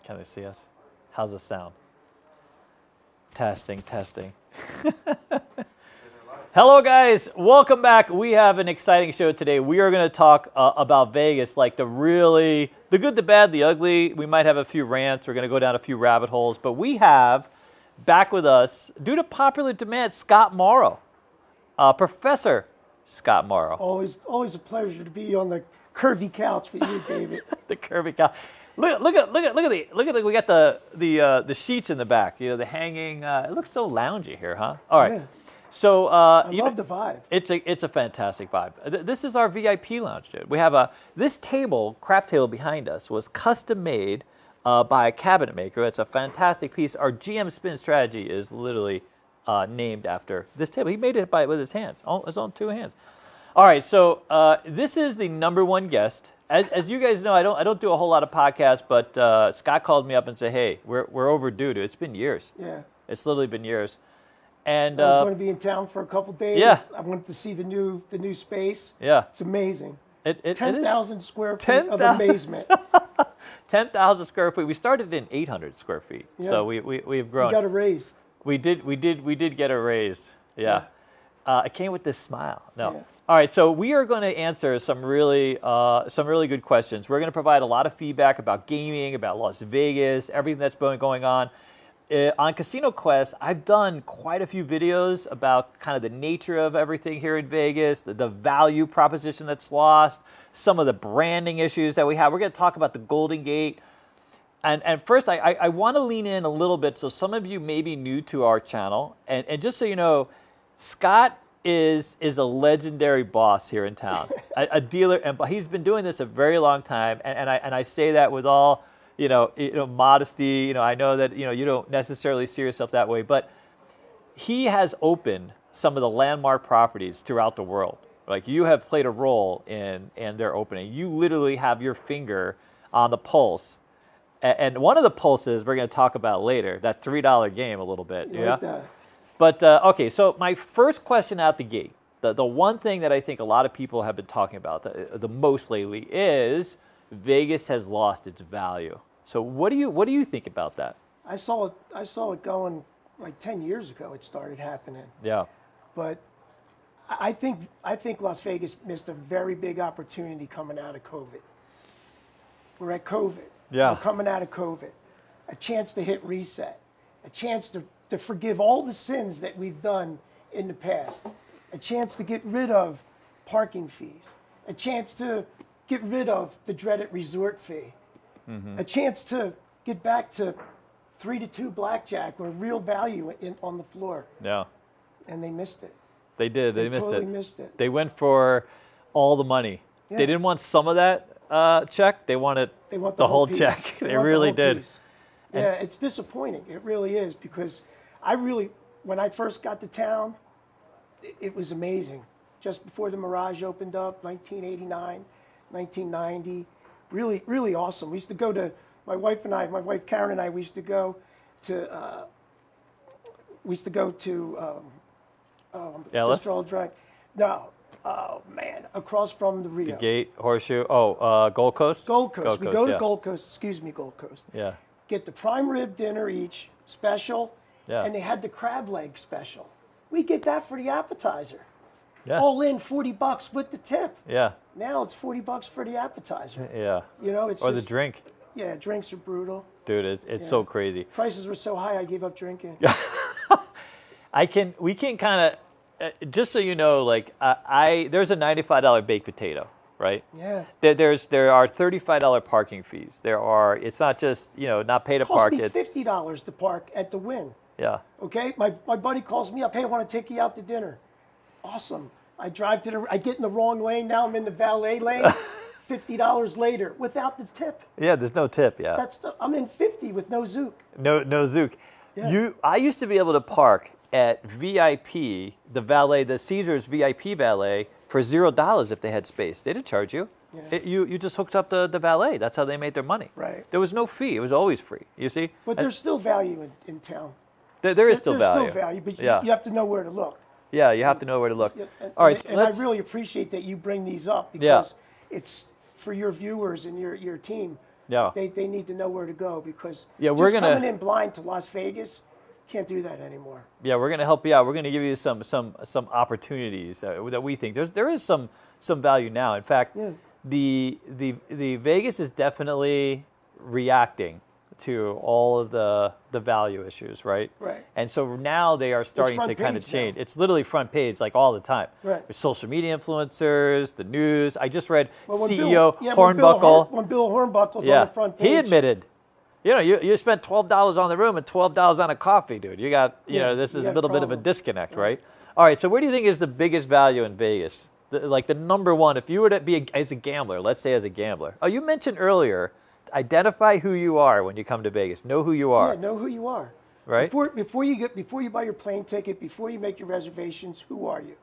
Can they see us? How's the sound? Testing, testing. Hello, guys. Welcome back. We have an exciting show today. We are going to talk about Vegas, like the good, the bad, the ugly. We might have a few rants. We're going to go down a few rabbit holes. But we have back with us, due to popular demand, Scott Morrow, Professor Scott Morrow. Always a pleasure to be on the curvy couch with you, David. The curvy couch. Look at we got the sheets in the back. You know, the hanging. It looks so loungy here, huh? All right. Yeah. So I love the vibe. It's a fantastic vibe. This is our VIP lounge, dude. We have this crap table behind us was custom made by a cabinet maker. It's a fantastic piece. Our GM Spin Strategy is literally named after this table. He made it with his hands, his own two hands. All right, so this is the #1 guest. As you guys know, I don't do a whole lot of podcasts, but Scott called me up and said, "Hey, we're overdue, dude. It's been years. Yeah. It's literally been years." And I was going to be in town for a couple days. Yeah. I wanted to see the new space. Yeah. It's amazing. It 10,000 square feet of amazement. 10,000 square feet. We started in 800 square feet, Yeah. so we've grown. You got a raise. We did get a raise. Yeah. It came with this smile. No. Yeah. All right, so we are going to answer some really good questions. We're going to provide a lot of feedback about gaming, about Las Vegas, everything that's been going on. On Casino Quest, I've done quite a few videos about kind of the nature of everything here in Vegas, the value proposition that's lost, some of the branding issues that we have. We're going to talk about the Golden Gate. And first, I want to lean in a little bit. So some of you may be new to our channel. And just so you know, Scott is a legendary boss here in town, a dealer. And he's been doing this a very long time. And I say that with all modesty. I know that you don't necessarily see yourself that way, but he has opened some of the landmark properties throughout the world. Like, you have played a role in their opening. You literally have your finger on the pulse, and one of the pulses we're going to talk about later. That $3 game a little bit, You like that? But okay, so my first question out the gate, the one thing that I think a lot of people have been talking about the most lately is Vegas has lost its value. So what do you think about that? I saw it going like 10 years ago. It started happening. Yeah. But I think Las Vegas missed a very big opportunity coming out of COVID. We're at COVID. Yeah. We're coming out of COVID. A chance to hit reset. A chance to forgive all the sins that we've done in the past. A chance to get rid of parking fees. A chance to get rid of the dreaded resort fee. Mm-hmm. A chance to get back to 3-2 blackjack or real value on the floor. Yeah. And they missed it. They did. They totally missed it. They went for all the money. Yeah. They didn't want some of that check. They wanted the whole check. They really did. Piece. Yeah, it's disappointing. It really is, because when I first got to town, it was amazing. Just before the Mirage opened up, 1989, 1990. Really, really awesome. We used to go to, my wife Karen and I, we used to go to Ellis? No, oh man, across from the Rio. The Gate, Horseshoe, Gold Coast? Gold Coast. We go to yeah. Gold Coast, Gold Coast. Yeah. Get the prime rib dinner each, special, Yeah. and they had the crab leg special. We get that for the appetizer. Yeah. All in $40 with the tip. Yeah. Now it's $40 for the appetizer. Yeah. It's or just, the drink. Yeah, drinks are brutal. Dude, it's so crazy. Prices were so high, I gave up drinking. We can kind of, just so you know, like there's a $95 baked potato, right? Yeah. There are $35 parking fees. It's not just, not pay to park. It cost me $50 to park at the Wynn. Yeah. Okay, my buddy calls me up, hey, I want to take you out to dinner. Awesome. I get in the wrong lane, now I'm in the valet lane. $50 later without the tip. Yeah, there's no tip, yeah. I'm in 50 with no zook. No zook. Yeah. I used to be able to park at VIP, the Caesars VIP valet, for $0 if they had space. They didn't charge you. Yeah. You just hooked up the valet. That's how they made their money. Right. There was no fee. It was always free. You see? But there's still value in town. There is still value. There's still value, but you have to know where to look. Yeah, you have to know where to look. Yeah, All right, I really appreciate that you bring these up, because it's for your viewers and your team. Yeah. They need to know where to go because we're just gonna coming in blind to Las Vegas, can't do that anymore. Yeah, we're going to help you out. We're going to give you some opportunities that we think there is some value now. In fact, the Vegas is definitely reacting to all of the value issues, right? Right. And so now they are starting to kind of change. Now. It's literally front page like all the time. Right. With social media influencers, the news. I just read Well, CEO Hornbuckle. When Bill Hornbuckle's on the front page, he admitted. You spent $12 on the room and $12 on a coffee, dude. You got, this is a little bit of a disconnect, right? All right, so where do you think is the biggest value in Vegas? Like the number one, if you were to be as a gambler, let's say as a gambler. Oh, you mentioned earlier, identify who you are when you come to Vegas. Know who you are. Yeah, know who you are. Right? Before you buy your plane ticket, before you make your reservations, who are you?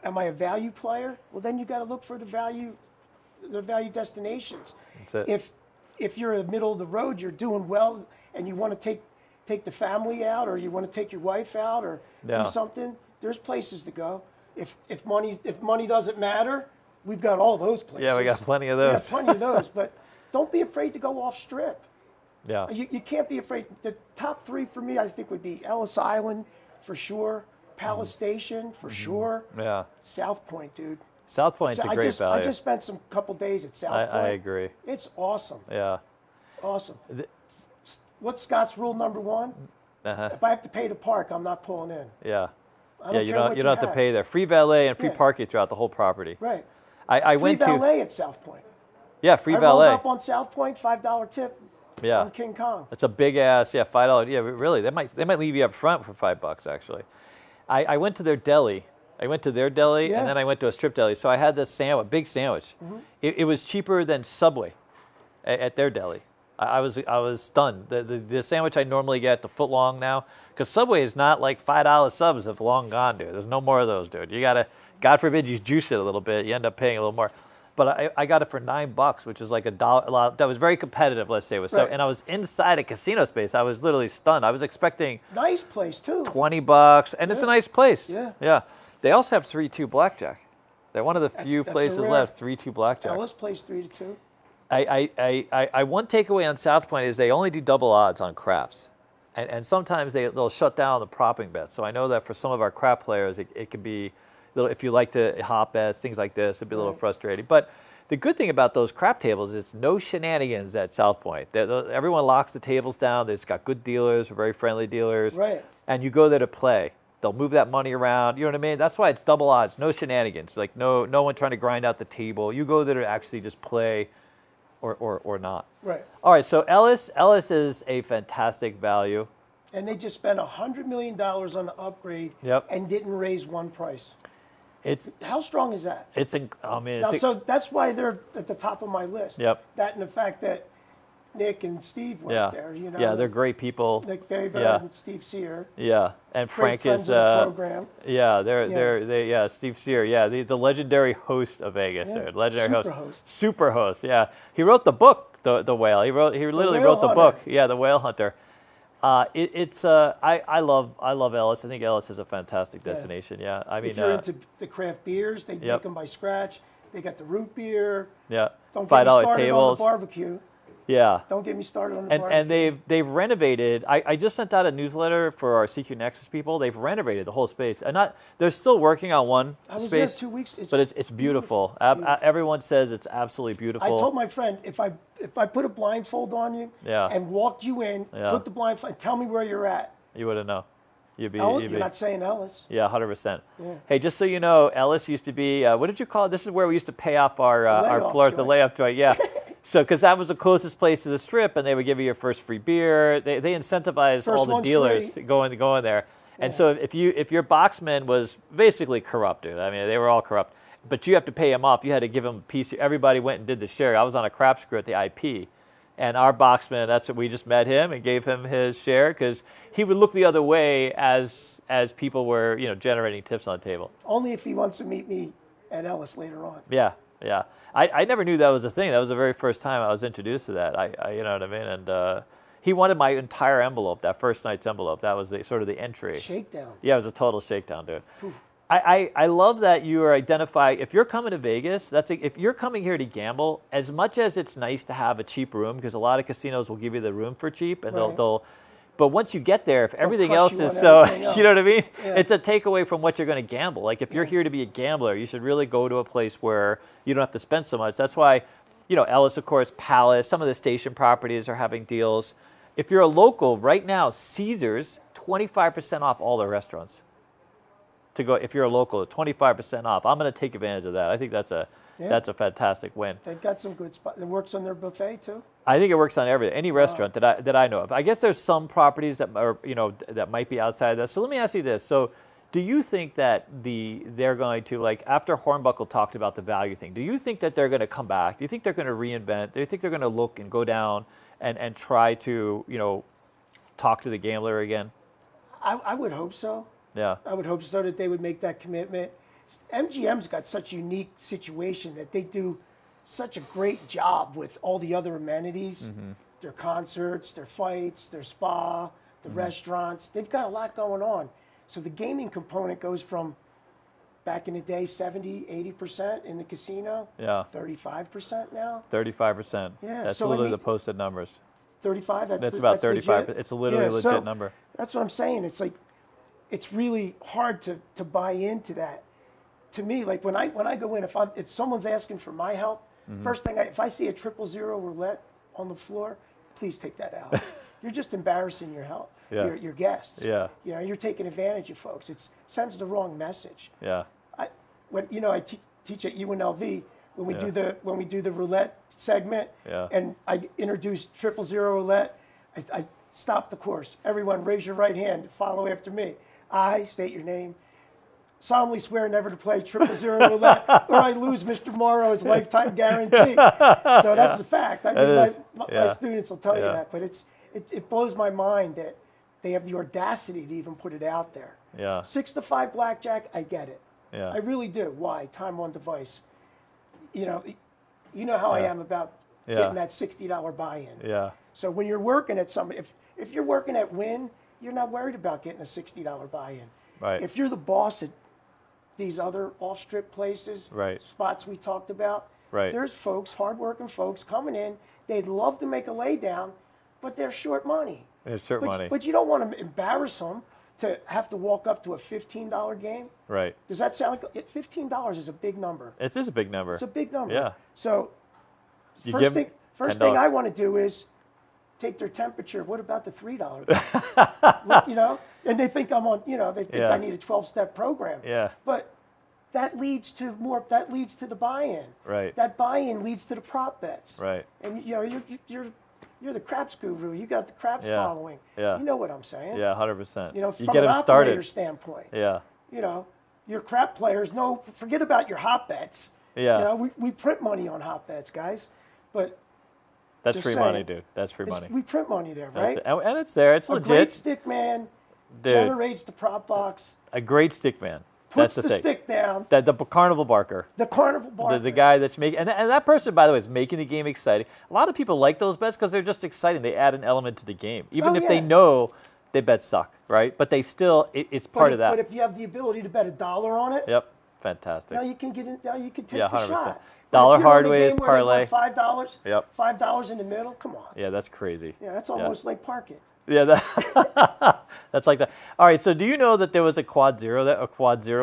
Am I a value player? Well, then you got to look for the value destinations. That's it. If you're in the middle of the road, you're doing well, and you want to take the family out, or you want to take your wife out, or do something, there's places to go. If money doesn't matter, we've got all those places. Yeah, we got plenty of those. We got plenty of those, but don't be afraid to go off strip. Yeah. You can't be afraid. The top three for me, I think, would be Ellis Island for sure, Palace Station for sure. Yeah. South Point, dude. South Point's a great value. I just spent some couple days at South Point. I agree. It's awesome. Yeah. Awesome. What's Scott's rule number one? If I have to pay to park, I'm not pulling in. Yeah. You don't have to pay there. Free valet and free parking throughout the whole property. Right. I free went valet at South Point. Yeah, free I valet. rolled up on South Point, $5 tip. Yeah. On King Kong. It's a big ass, $5. Yeah, really. They might leave you up front for $5 actually. I went to their deli. And then I went to a strip deli. So I had this big sandwich. It was cheaper than Subway at their deli. I was stunned. The sandwich I normally get, the foot long now, because Subway is not like $5 subs have long gone, dude. There's no more of those, dude. You gotta, God forbid you juice it a little bit, you end up paying a little more. But I got it for $9, which is like $1. That was very competitive, let's say. And I was inside a casino space. I was literally stunned. I was expecting nice place too. $20, and it's a nice place. Yeah. Yeah. They also have 3-2 blackjack. They're one of the few places left 3-2 blackjack. Ellis plays 3-2. One takeaway on South Point is they only do double odds on craps, and sometimes they'll shut down the propping bets. So I know that for some of our crap players, it can be if you like to hop bets, things like this, it'd be a little frustrating. But the good thing about those crap tables is no shenanigans at South Point. Everyone locks the tables down. They've got good dealers, very friendly dealers, right? And you go there to play. They'll move that money around. You know what I mean? That's why it's double odds. No shenanigans. Like no one trying to grind out the table. You go there to actually just play, or not. Right. All right. So Ellis is a fantastic value. And they just spent $100 million on the upgrade. Yep. And didn't raise one price. How strong is that? So that's why they're at the top of my list. Yep. That and the fact that Nick and Steve went there. Yeah, they're great people. Nick Faber and Steve Sear. Yeah, and Frank is program. Yeah, they're Steve Sear. Yeah, the legendary host of Vegas. Dude. Legendary super host. Yeah, he wrote the book, the Whale. He literally wrote the book. Yeah, the Whale Hunter. I love Ellis. I think Ellis is a fantastic destination. Yeah, I mean, if you're into the craft beers, they make them by scratch. They got the root beer. Yeah, don't get me started tables. on the barbecue. Yeah. Don't get me started on the barbecue. And they've renovated. I just sent out a newsletter for our CQ Nexus people. They've renovated the whole space. And they're still working on one space. I was there 2 weeks. But it's beautiful. Everyone says it's absolutely beautiful. I told my friend, if I put a blindfold on you and walked you in, took the blindfold, tell me where you're at. You wouldn't know. You're not saying Ellis. Yeah, 100%. Yeah. Hey, just so you know, Ellis used to be, what did you call it? This is where we used to pay off our floors, the layup joint. Yeah. So, because that was the closest place to the strip, and they would give you your first free beer. They incentivized all the dealers going there. Yeah. And so, if your boxman was basically corrupted, I mean, they were all corrupt, but you have to pay him off. You had to give him a piece. Everybody went and did the share. I was on a crap screw at the IP. And our boxman, that's what we just met him and gave him his share because he would look the other way as people were, generating tips on the table. Only if he wants to meet me at Ellis later on. Yeah. I never knew that was a thing. That was the very first time I was introduced to that. I you know what I mean? And he wanted my entire envelope, that first night's envelope. That was sort of the entry. Shakedown. Yeah, it was a total shakedown, dude. I love that you are identifying, if you're coming to Vegas, if you're coming here to gamble, as much as it's nice to have a cheap room, because a lot of casinos will give you the room for cheap, and they'll but once you get there, if everything else is so, you know what I mean? Yeah. It's a takeaway from what you're going to gamble. Like if you're here to be a gambler, you should really go to a place where you don't have to spend so much. That's why, you know, Ellis, of course, Palace, some of the station properties are having deals. If you're a local, right now, Caesars, 25% off all their restaurants. To go, if you're a local, 25% off. I'm going to take advantage of that. I think that's a fantastic win. They've got some good spots. It works on their buffet too. I think it works on any restaurant that I know of. I guess there's some properties that are, you know, that might be outside of that. So let me ask you this. So do you think that they're going to, like, after Hornbuckle talked about the value thing, do you think that they're going to come back? Do you think they're going to reinvent? Do you think they're going to look and go down and try to, you know, talk to the gambler again? I would hope so. Yeah. I would hope so that they would make that commitment. MGM's got such a unique situation that they do such a great job with all the other amenities, their concerts, their fights, their spa, the restaurants. They've got a lot going on. So the gaming component goes from, back in the day, 70, 80% in the casino. Yeah. 35% now. 35%. Yeah. That's so literally the posted numbers. 35? That's about 35. Legit. It's a literally legit number. That's what I'm saying. It's like, it's really hard to buy into that. To me, like when I go in, if someone's asking for my help, first thing, if I see a 000 roulette on the floor, please take that out. You're just embarrassing your guests. Yeah. You know, you're taking advantage of folks. It sends the wrong message. Yeah. I teach at UNLV when we do the roulette segment, and I introduce 000 roulette. I stop the course. Everyone, raise your right hand. Follow after me. I state your name. Solemnly swear never to play 000 roulette, or I lose Mr. Morrow's lifetime guarantee. So that's the fact. I mean, my students will tell you that, but it blows my mind that they have the audacity to even put it out there. Yeah. 6 to 5 blackjack, I get it. Yeah. I really do. Why? Time on device. You know how I am about getting that $60 buy-in. Yeah. So when you're working at somebody, if you're working at Wynn, you're not worried about getting a $60 buy-in. Right. If you're the boss at these other off-strip places, spots we talked about, there's folks, hardworking folks coming in. They'd love to make a laydown, but they're short money. It's short money. But you don't want to embarrass them to have to walk up to a $15 game. Right. Does that sound like $15 is a big number? It is a big number. It's a big number. Yeah. So first thing I want to do is take their temperature. What about the $3? You know, and they think I'm on. You know, they think I need a 12-step program. Yeah. But that leads to more. That leads to the buy-in. Right. That buy-in leads to the prop bets. Right. And you know, you're the craps guru. You got the craps following. Yeah. You know what I'm saying? Yeah, 100%. You know, you from get an them started. operator standpoint. Yeah. You know, your crap players. Forget about your hot bets. Yeah. You know, we print money on hot bets, guys, but. That's free money, dude. That's free money. We print money there, right? And it's there. It's legit. A great stick man generates the prop box. A great stick man. Puts that's the thing. Stick down. The carnival barker. The carnival barker. The guy that's making, and that person, by the way, is making the game exciting. A lot of people like those bets because they're just exciting. They add an element to the game, even if they know they bets suck, right? But they still, it's part of that. But if you have the ability to bet $1 on it, yep, fantastic. Now you can get in. Now you can take 100%. the shot. Dollar hardways, parlay. $5. Yep. $5 in the middle. Come on. Yeah, that's crazy. Yeah, that's almost like parking. Yeah, that's like that. All right, so do you know that there was a quad zero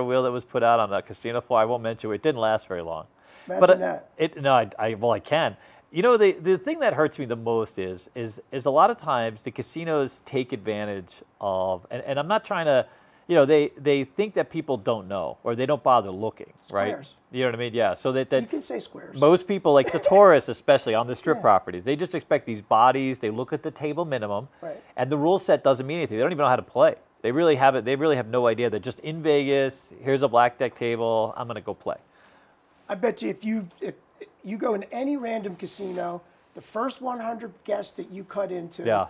wheel that was put out on a casino floor? I won't mention it. It didn't last very long. Imagine that. I can. You know, the thing that hurts me the most is a lot of times the casinos take advantage of, and I'm not trying to, you know, they think that people don't know or they don't bother looking, right? Squares. You know what I mean? Yeah. So that you can say squares. Most people, like the tourists, especially on the strip properties, they just expect these bodies. They look at the table minimum, and the rule set doesn't mean anything. They don't even know how to play. They really have no idea. They're just in Vegas. Here's a blackjack table. I'm gonna go play. I bet you if you go in any random casino, the first 100 guests that you cut into.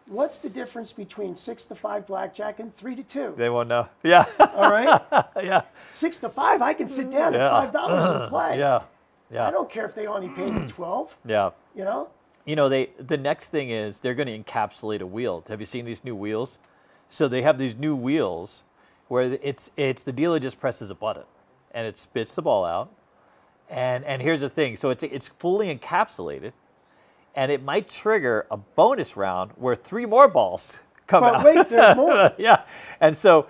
What's the difference between 6 to 5 blackjack and 3 to 2? They won't know. Yeah. All right. Yeah. 6 to 5, I can sit down at $5 and play. Yeah. Yeah. I don't care if they only paid me 12. Yeah. You know. You know, the next thing is they're going to encapsulate a wheel. Have you seen these new wheels? So they have these new wheels where it's the dealer just presses a button, and it spits the ball out. And here's the thing: so it's fully encapsulated, and it might trigger a bonus round where 3 more balls come out. But wait, there's more. Yeah, and so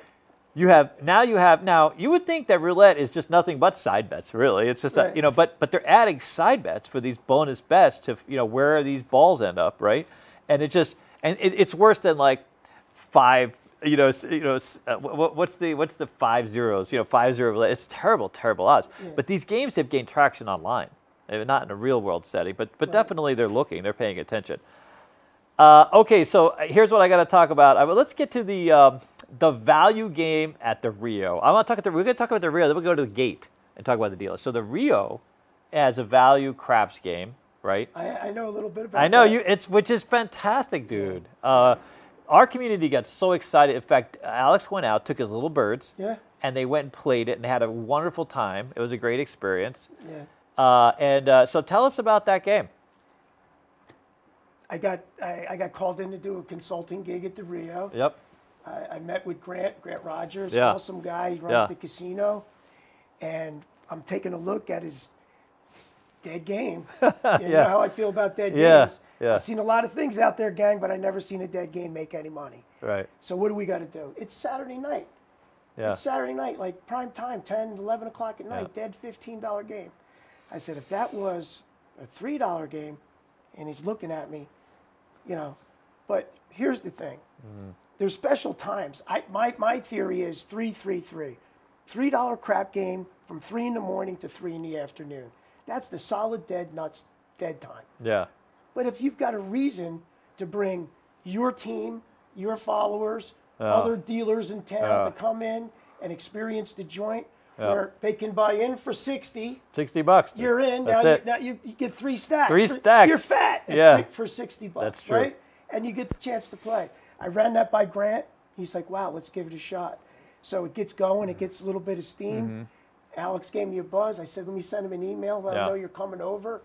you would think that roulette is just nothing but side bets, really. It's just Right. but they're adding side bets for these bonus bets to where these balls end up, right? And it's worse than like 5. What's the 5 zeros? 5-0 roulette. It's terrible odds. Yeah. But these games have gained traction online, not in a real world setting, but definitely they're paying attention. Okay, so here's what I got to talk about. Let's get to the value game at the Rio. We're going to talk about the Rio. Then we'll go to the gate and talk about the dealer. So the Rio has a value craps game, right? I know a little bit about. I know that. which is fantastic, dude. Our community got so excited. In fact, Alex went out, took his little birds, and they went and played it and had a wonderful time. It was a great experience. Yeah. So tell us about that game. I got called in to do a consulting gig at the Rio. Yep. I met with Grant Rogers, Yeah. awesome guy. He runs Yeah. the casino, and I'm taking a look at his dead game. You know how I feel about dead games. Yeah. I've seen a lot of things out there, gang, but I never seen a dead game make any money. Right. So what do we got to do? It's Saturday night. Yeah. It's Saturday night, like prime time, 10, 11 o'clock at night, dead $15 game. I said, if that was a $3 game, and he's looking at me, but here's the thing. There's special times. My theory is 3-3-3. $3 crap game from 3 in the morning to 3 in the afternoon. That's the solid dead nuts dead time. Yeah. But if you've got a reason to bring your team, your followers, other dealers in town to come in and experience the joint, where they can buy in for $60. $60. You're in. That's now, it. now you get 3 stacks. 3 stacks. You're fat. For $60. That's true. Right? And you get the chance to play. I ran that by Grant. He's like, wow, let's give it a shot. So it gets going. It gets a little bit of steam. Alex gave me a buzz. I said, let me send him an email. Let him know you're coming over.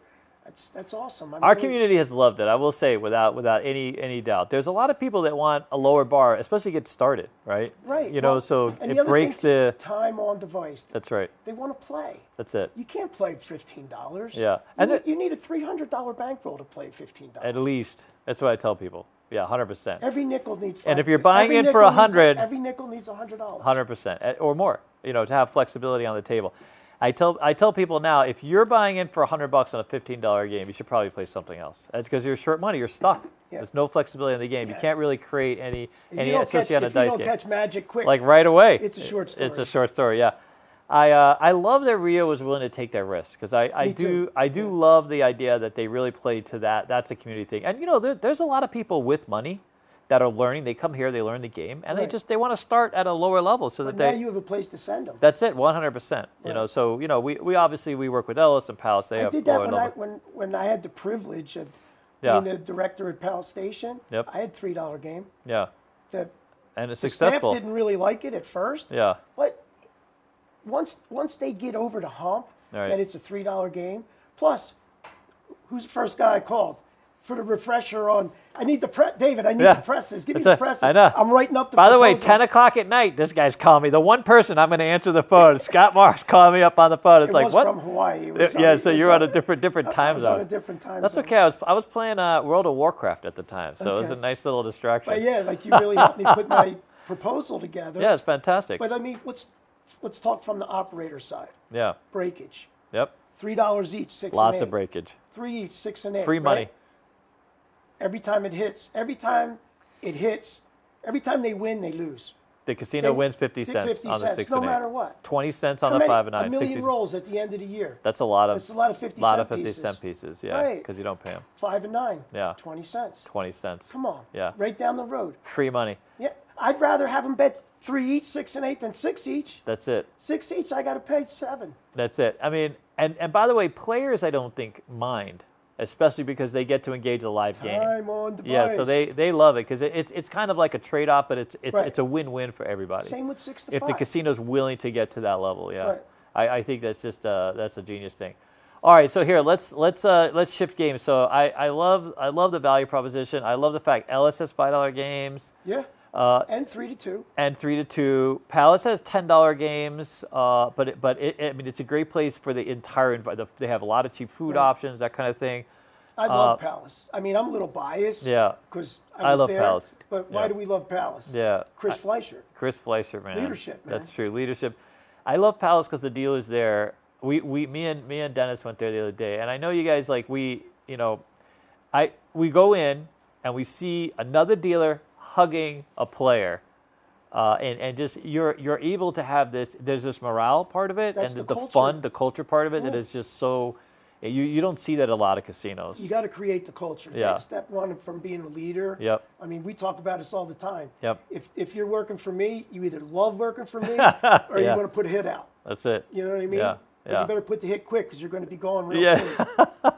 That's awesome. Our community has loved it. I will say, without any doubt. There's a lot of people that want a lower bar, especially to get started, right? Right. So and it breaks the time on device. That's right. They want to play. That's it. You can't play $15. Yeah. You need a $300 bankroll to play $15. At least. That's what I tell people. Yeah, 100%. Every nickel needs. And if you're buying in for $100, every nickel needs $100. 100% or more. To have flexibility on the table. I tell people now, if you're buying in for $100 on a $15 game, you should probably play something else. That's because you're short money. You're stuck. There's no flexibility in the game. You can't really create any especially on a dice game. You don't catch magic quick. Like right away. It's a short story. It's a short story. Yeah. I love that Rio was willing to take that risk because I do love the idea that they really played to that. That's a community thing. And there's a lot of people with money that are learning. They come here, they learn the game, and they want to start at a lower level so that now you have a place to send them. That's it, 100%. So we obviously work with Ellis and Palace. I did that when I had the privilege of being the director at Palace Station. Yep. I had $3 game. Yeah. And it's successful. The staff didn't really like it at first. Yeah. But once they get over the hump that it's a $3 game, plus who's the first guy I called for the refresher on? I need the David. I need the presses. Give me the presses. I know. I'm writing up the. By the way, proposal. 10 o'clock at night, this guy's calling me. The one person I'm going to answer the phone. Scott Marks calling me up on the phone. It's it like was what? From Hawaii. So you're on a different time zone. On a different time That's zone. okay. I was playing World of Warcraft at the time, so it was a nice little distraction. But you really helped me put my proposal together. Yeah, it's fantastic. But let's talk from the operator side. Yeah. Breakage. Yep. $3 each, 6 Lots and 8. of breakage. 3 each, 6 and 8. Free money. Every time it hits, every time they win, they lose. The casino wins 50 cents on the 6 no and 8. matter what. 20 cents on the 5 and 9. A million 60. rolls at the end of the year. That's a lot of. It's a lot of 50 cent pieces. Yeah, Right. because you don't pay them. 5 and 9. Yeah. 20 cents. 20 cents. Come on. Yeah. Right down the road. Free money. Yeah. I'd rather have them bet 3 each, 6 and 8 than 6 each. That's it. 6 each, I got to pay 7. That's it. I mean, and by the way, players I don't think mind, especially because they get to engage the live game. Time on device. Yeah, so they love it because it's kind of like a trade-off, but it's a win-win for everybody. Same with 6 to 5. If the casino's willing to get to that level, yeah. Right. I think that's just that's a genius thing. All right, so here let's shift games. So I love the value proposition. I love the fact Ellis has $5 games. Yeah. And 3-2. And 3-2. Palace has $10 games, but I mean, it's a great place for the entire environment. They have a lot of cheap food options, that kind of thing. I love Palace. I mean, I'm a little biased. Yeah. Because I love there, Palace. But why do we love Palace? Yeah. Chris Fleischer. Chris Fleischer, man. Leadership, man. That's true. Leadership. I love Palace because the dealers there. Me and Dennis went there the other day, and I know you guys we go in and we see another dealer hugging a player, and just you're able to have this. There's this morale part of it, That's and the the fun, the culture part of it. That is just so. You don't see that at a lot of casinos. You got to create the culture. Yeah. That's step one from being a leader. Yep. I mean, we talk about this all the time. Yep. If you're working for me, you either love working for me or you Yeah. want to put a hit out. That's it. You know what I mean? Yeah. But you better put the hit quick because you're going to be gone real Yeah. soon.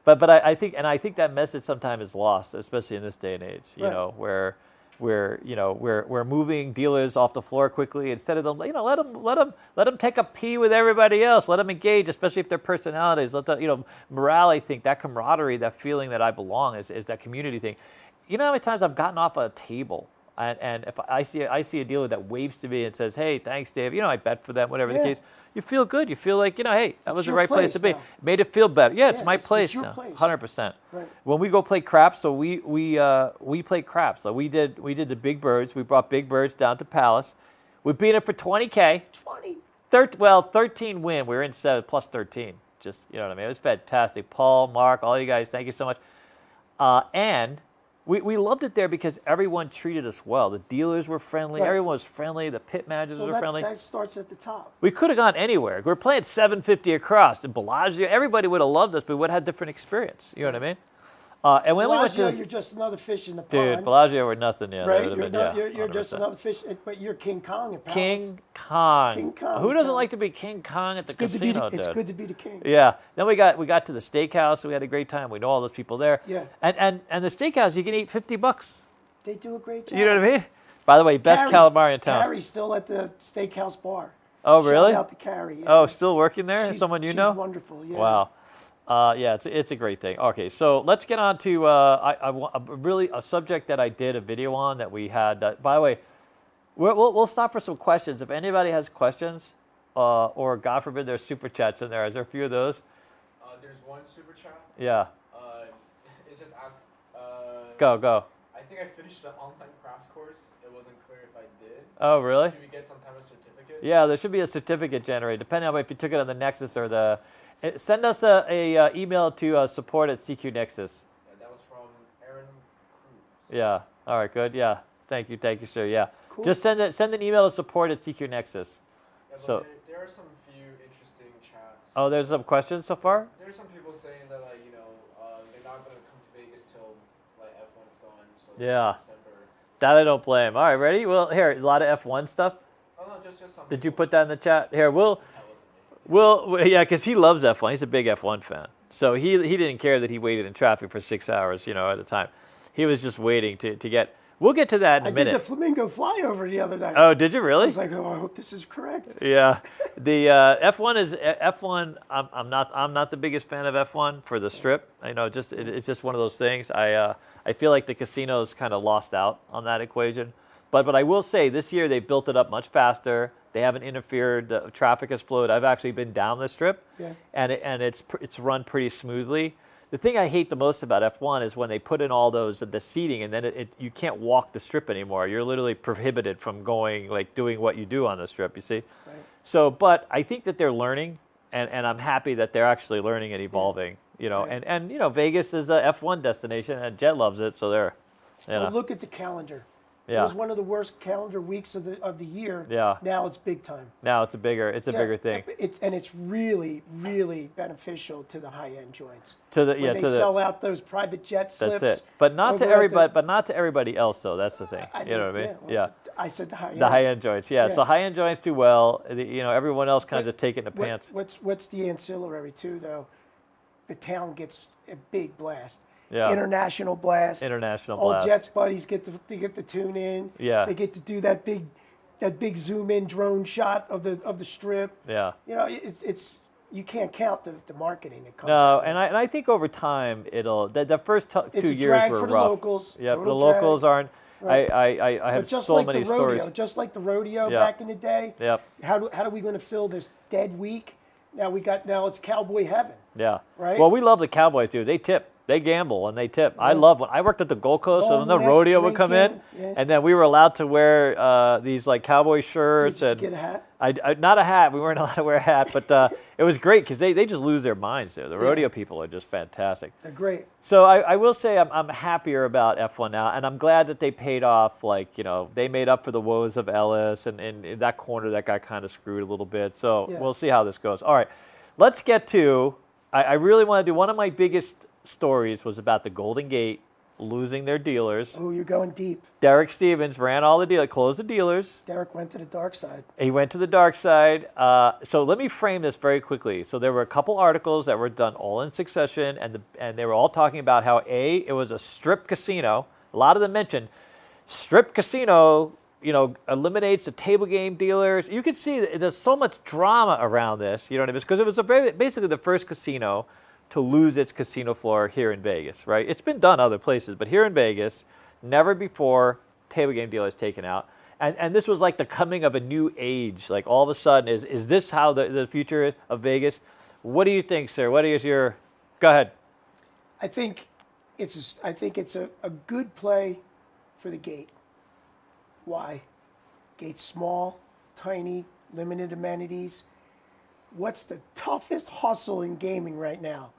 But I think that message sometimes is lost, especially in this day and age. You Right. know, where we're moving dealers off the floor quickly instead of them. Let them take a pee with everybody else. Let them engage, especially if their personalities. Let the morale. I think that camaraderie, that feeling that I belong, is that community thing. You know how many times I've gotten off a table. And if I see a dealer that waves to me and says, "Hey, thanks, Dave," I bet for them, whatever the case. You feel good. You feel like hey, that was the your right place to be. place now. Made it feel better. Yeah, it's my it's place your now. place. 100%. Right. When we go play craps, so we play craps. So we did the Big Birds. We brought Big Birds down to Palace. We beat it for $20K. 20. 13 win. We were in set plus 13. Just what I mean. It was fantastic. Paul, Mark, all you guys, thank you so much. And we loved it there because everyone treated us well. The dealers were friendly. Right. Everyone was friendly. The pit managers were friendly. That starts at the top. We could have gone anywhere. We're playing $750 across. And Bellagio, everybody would have loved us, but we would have had a different experience. You know what I mean? And when Bellagio, we went you're just another fish in the dude, pond. Bellagio were nothing. Yeah, Right? they would have been, You're just 100%. another fish, but you're King Kong at Palace. King Kong. King Kong Who at doesn't Palace. like to be King Kong at the It's casino, It's dude? good to be the king. Yeah. Then we got to the steakhouse. We had a great time. We know all those people there. Yeah. And the steakhouse, you can eat $50. They do a great job. You know what I mean? By the way, best calamari in town. Carrie's still at the steakhouse bar. Oh, really? Shout out to Carrie. Yeah. Oh, still working there? Someone you she's know? wonderful. Yeah. Wow. Yeah, it's a great thing. Okay, so let's get on to a subject that I did a video on that we had. By the way, we'll stop for some questions. If anybody has questions, or God forbid there's super chats in there. Is there a few of those? There's one super chat. Yeah. It just asked. Go. I think I finished the online crafts course. It wasn't clear if I did. Oh, really? Should we get some type of certificate? Yeah, there should be a certificate generated, depending on if you took it on the Nexus or the. Send us a email to support at CQ Nexus. Yeah, that was from Aaron Cruz. Yeah. All right. Good. Yeah. Thank you, sir. Yeah. Cool. Just send an email to support at CQ Nexus. Yeah, but So. there are some few interesting chats. Oh, there's some questions so far. There's some people saying that they're not gonna come to Vegas till F1's gone. So Yeah. December. That I don't blame. All right, ready? Well, here, a lot of F1 stuff. Oh no, just some. Did you people. put that in the chat? Here, That wasn't me. yeah, because he loves F1. He's a big F1 fan. So he didn't care that he waited in traffic for 6 hours, at a time. He was just waiting to get. We'll get to that in a I minute. did the flamingo flyover the other night. Oh, did you I really? was like, oh, I hope this is correct. Yeah, the F1 is F1. I'm not the biggest fan of F1 for the strip. It's just one of those things. I feel like the casinos kind of lost out on that equation. But I will say this year they built it up much faster. They haven't interfered. The traffic has flowed. I've actually been down the strip, and it's run pretty smoothly. The thing I hate the most about F1 is when they put in all the seating, and then you can't walk the strip anymore. You're literally prohibited from doing what you do on the strip. You see, Right. So but I think that they're learning, and I'm happy that they're actually learning and evolving. Right. And Vegas is a F1 destination, and Jet loves it, so they're. Well, look at the calendar. Yeah. It was one of the worst calendar weeks of the year. Yeah. Now it's big time. Now it's a bigger thing. It's really, really beneficial to the high-end joints. To the When they sell out those private jet slips. That's it. But not to over at everybody. the- But not to everybody else, though. That's the thing. You know what I mean? well, I said the high-end. The high-end joints. Yeah. Yeah. So high-end joints do well. Everyone else kind of just take it in the pants. What's the ancillary too, though? The town gets a big blast. Yeah. International blast. International All blast. Jets buddies get to tune in. Yeah. They get to do that big zoom in drone shot of the strip. Yeah. It's you can't count the marketing that comes. No, out of and it. I think over time it'll. The first It's 2 a years drag were for the rough. locals. Yep. The Total locals drag. aren't. Right. I have But just so like many the rodeo, stories. just like the rodeo Yeah. back in the day. Yep. How are we going to fill this dead week? Now it's cowboy heaven. Yeah. Right? Well, we love the Cowboys, dude. They tip. They gamble and they tip. I love when I worked at the Gold Coast, so Long when the neck, rodeo would come in, drinking, yeah. and then we were allowed to wear these like cowboy shirts. Did you and get a hat? I not a hat. We weren't allowed to wear a hat, but it was great because they just lose their minds there. The rodeo people are just fantastic. They're great. So I will say I'm happier about F1 now, and I'm glad that they paid off. Like, they made up for the woes of Ellis, and in that corner that got kind of screwed a little bit. So we'll see how this goes. All right, let's get to. I really want to do one of my biggest stories was about the Golden Gate losing their dealers. Oh, you're going deep. Derek Stevens ran all the dealers, closed the dealers. Derek went to the dark side. He went to the dark side. So let me frame this very quickly. So there were a couple articles that were done all in succession, and they were all talking about how it was a strip casino. A lot of them mentioned strip casino. Eliminates the table game dealers. You can see that there's so much drama around this. You know what I mean? Because it was basically the first casino to lose its casino floor here in Vegas, right? It's been done other places, but here in Vegas, never before table game dealers taken out. And this was like the coming of a new age. Like all of a sudden, is this how the future of Vegas? What do you think, sir? What is your? Go ahead. I think it's a good play for the gate. Why? Gate's small, tiny, limited amenities. What's the toughest hustle in gaming right now?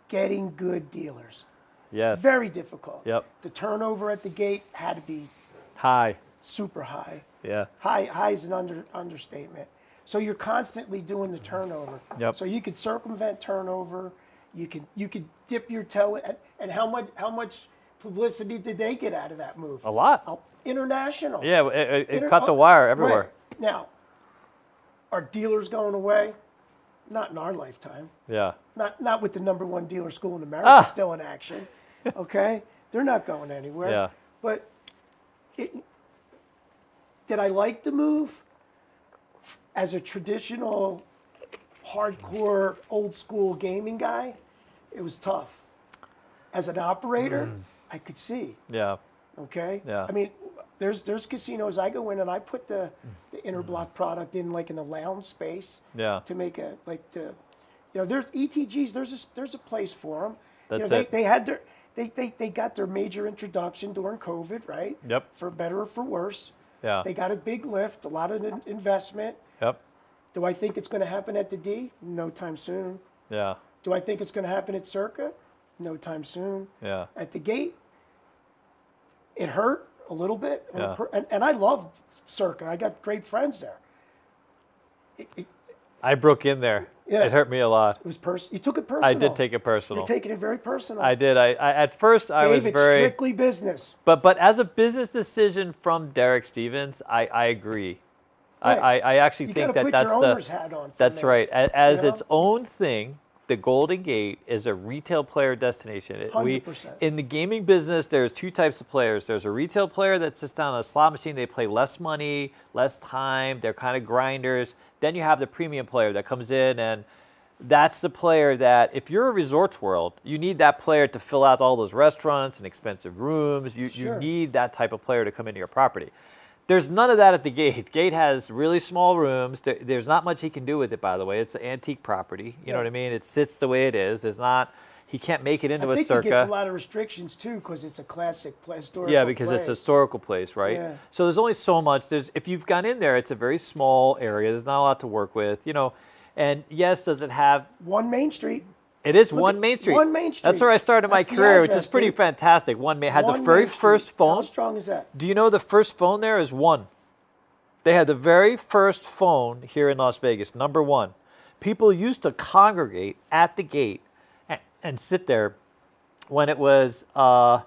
Getting good dealers. Yes. Very difficult. Yep. The turnover at the gate had to be High. super high. Yeah. High is an understatement. So you're constantly doing the turnover. Yep. So you could circumvent turnover. You could dip your toe in, and how much publicity did they get out of that move? A lot. International. Yeah, it cut the wire everywhere. Right. Now, are dealers going away? Not in our lifetime. Yeah. Not with the #1 dealer school in America still in action. Okay? They're not going anywhere. Yeah. But did I like the move? As a traditional, hardcore, old school gaming guy, it was tough. As an operator, I could see. Yeah. Okay? Yeah. I mean, there's casinos I go in and I put the interblock product in like in a lounge space. Yeah. To make there's ETGs. There's a place for them. That's it. They had they got their major introduction during COVID, right? Yep. For better or for worse. Yeah. They got a big lift, a lot of investment. Yep. Do I think it's going to happen at the D? No time soon. Yeah. Do I think it's going to happen at Circa? No time soon. Yeah. At the gate, it hurt a little bit. Yeah. And I love Circa. I got great friends there. I broke in there. Yeah. It hurt me a lot. It was You took it personal. I did take it personal. You're taking it very personal. I did. I at first I was Dave, it's very strictly business. but as a business decision from Derek Stevens, I agree. Right. I actually You think gotta put that's your the owner's hat on for that's me, right. As you know? its own thing, the Golden Gate is a retail player destination. 100%. In the gaming business, there's two types of players. There's a retail player that sits down on a slot machine. They play less money, less time. They're kind of grinders. Then you have the premium player that comes in, and that's the player that, if you're a Resorts World, you need that player to fill out all those restaurants and expensive rooms. You Sure. need that type of player to come into your property. There's none of that at the Gate. Gate has really small rooms. There's not much he can do with it, by the way. It's an antique property. You know what I mean? It sits the way it is. There's not. He can't make it into I a think Circa. he gets a lot of restrictions too because it's a classic historical Yeah, because it's a place. historical place, right? Yeah. So there's only so much. If you've gone in there, it's a very small area. There's not a lot to work with, And yes, does it have? One Main Street. It is Look one at Main Street. One Main Street. That's where I started my That's the career, which address, is pretty dude. fantastic. One Main had the One very Main first Street. phone. How strong is that? Do you know the first phone there is one? They had the very first phone here in Las Vegas, number one. People used to congregate at the gate and sit there when it was the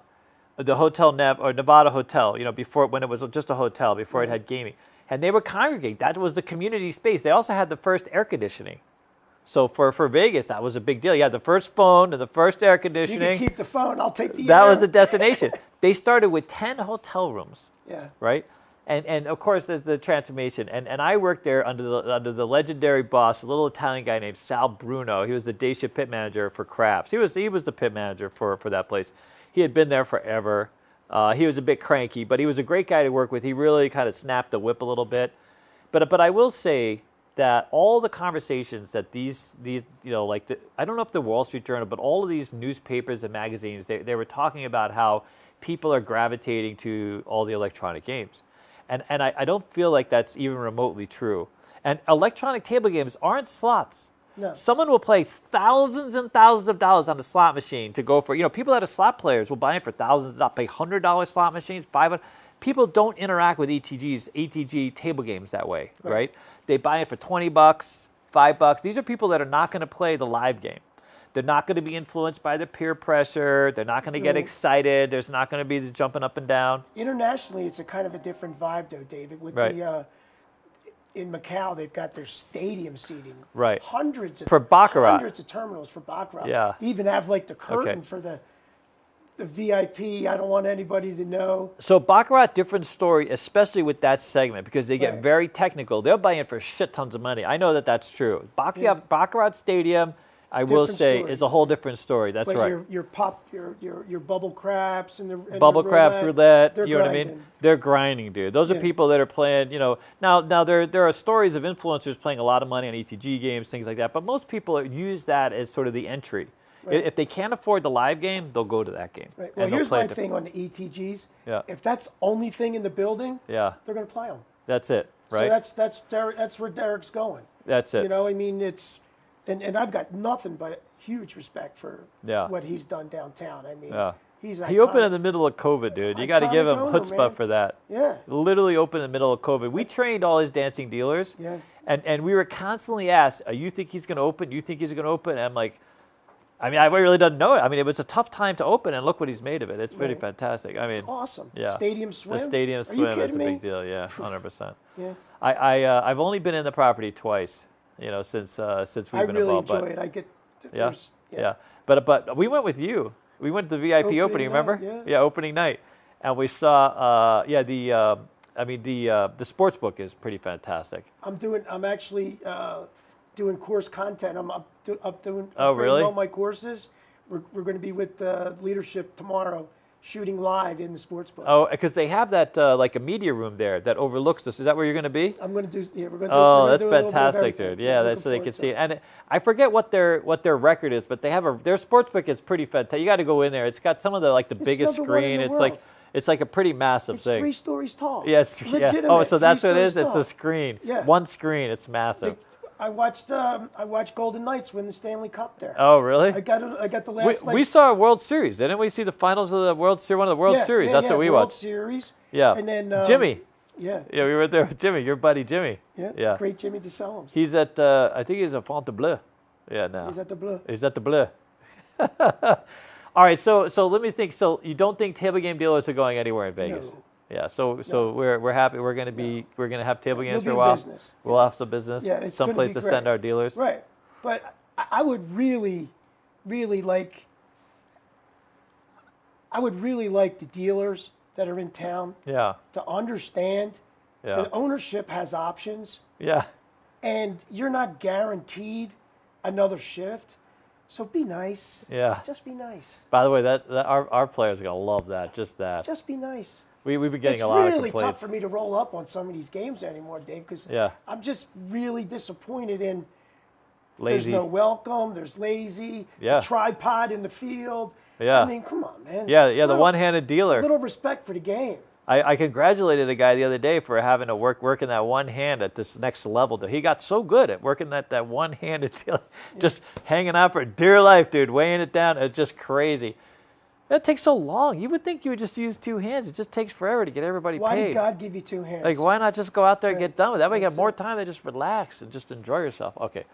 Hotel Nevada Hotel, before, when it was just a hotel, before it had gaming. And they would congregate. That was the community space. They also had the first air conditioning. So for Vegas, that was a big deal. You had the first phone and the first air You conditioning. can keep the phone. I'll take the That air. was the destination. They started with 10 hotel rooms. Yeah. Right? And of course, there's the transformation. And I worked there under the legendary boss, a little Italian guy named Sal Bruno. He was the day shift pit manager for Craps. He was the pit manager for that place. He had been there forever. He was a bit cranky, but he was a great guy to work with. He really kind of snapped the whip a little bit. But I will say that all the conversations that these like I don't know if the Wall Street Journal, but all of these newspapers and magazines, they were talking about how people are gravitating to all the electronic games. And I don't feel like that's even remotely true. And electronic table games aren't slots. No. Someone will play thousands and thousands of dollars on a slot machine to go for, people that are slot players will buy it for thousands of dollars, pay $100 slot machines, $500. People don't interact with ETG table games that way, right? They buy it for $20, $5. These are people that are not going to play the live game. They're not going to be influenced by the peer pressure. They're not going to get excited. There's not going to be the jumping up and down. Internationally, it's a kind of a different vibe, though, David. With in Macau, they've got their stadium seating. Right. Hundreds of Hundreds of terminals for Baccarat. Yeah. They even have like the curtain for the VIP. I don't want anybody to know. So Baccarat, different story, especially with that segment, because they get very technical. They'll buy in for shit tons of money. I know that that's true. Baccarat Stadium, I will say, is a whole different story. That's but right. Your bubble craps and the bubble craps roulette. You know what I mean? grinding. They're grinding, dude. Those are people that are playing. Now there are stories of influencers playing a lot of money on ETG games, things like that. But most people use that as sort of the entry. Right. If they can't afford the live game, they'll go to that game. Right. Well, here's my thing on the ETGs. Yeah. If that's only thing in the building, they're going to play them. That's it, right? So that's where Derek's going. That's it. I mean, it's and I've got nothing but huge respect for what he's done downtown. I mean, he opened in the middle of COVID, dude. You got to give him chutzpah for that. Yeah. Literally opened in the middle of COVID. We trained all his dancing dealers. Yeah. And we were constantly asked, you think he's going to open? You think he's going to open? And I'm like, I really don't know it. I mean, it was a tough time to open, and look what he's made of it. It's pretty fantastic. I mean, it's awesome. Yeah. Stadium swim. The stadium swim is a big deal. Yeah, 100%. Yeah. I've only been in the property twice. Since we've been involved. I really enjoy it. I get. Yeah. But we went with you. We went to the VIP opening. Remember? Yeah. Opening night, and we saw. The sports book is pretty fantastic. I'm actually doing course content. I'm doing really? all my courses. We're going to be with leadership tomorrow, shooting live in the sports book. Oh, because they have that like a media room there that overlooks this. Is that where you're going to be? I'm going to do. Yeah, we're going to. Oh, that's fantastic, dude. Yeah, that's so they can see it. And I forget what their record is, but they have their sports book is pretty fantastic. You got to go in there. It's got some of the biggest screen. It's like a pretty massive thing. It's 3 stories tall. Yeah, Oh, so that's what it is. It's the screen. Yeah. One screen. It's massive. I watched Golden Knights win the Stanley Cup there. Oh, really? I got the last. We saw a World Series, didn't we? See the finals of the World Series, one of the World Series. That's what we World watched. Series. Yeah. And then Jimmy. Yeah. Yeah, we were there with Jimmy, your buddy Jimmy. Yeah. Great Jimmy DeSalms. He's at I think he's at Fontainebleau. Yeah, now. He's at the Bleu. He's at the Bleu. All right, so let me think. So you don't think table game dealers are going anywhere in Vegas? No. Yeah, so we're happy. We're going to have table games for a We'll while. business. We'll have some business. Yeah, it's someplace to great. send our dealers. Right, but I would really like. I would really like the dealers that are in town to understand that ownership has options. Yeah. And you're not guaranteed another shift. So be nice. Yeah. Just be nice. By the way, that our players are gonna love that. Just that. Just be nice. We've been getting a lot of complaints. It's really tough for me to roll up on some of these games anymore, Dave, because I'm just really disappointed in. Lazy. There's no welcome. There's lazy. Yeah. Tripod in the field. Yeah. I mean, come on, man. Yeah. The one-handed dealer. A little respect for the game. I congratulated a guy the other day for having to working that one hand at this next level. He got so good at working that one-handed deal, just hanging out for dear life, dude, weighing it down. It's just crazy. That takes so long. You would think you would just use 2 hands. It just takes forever to get everybody Why paid. did God give you 2 hands? Like, why not just go out there and get done with it? That way you have more time to just relax and just enjoy yourself. Okay.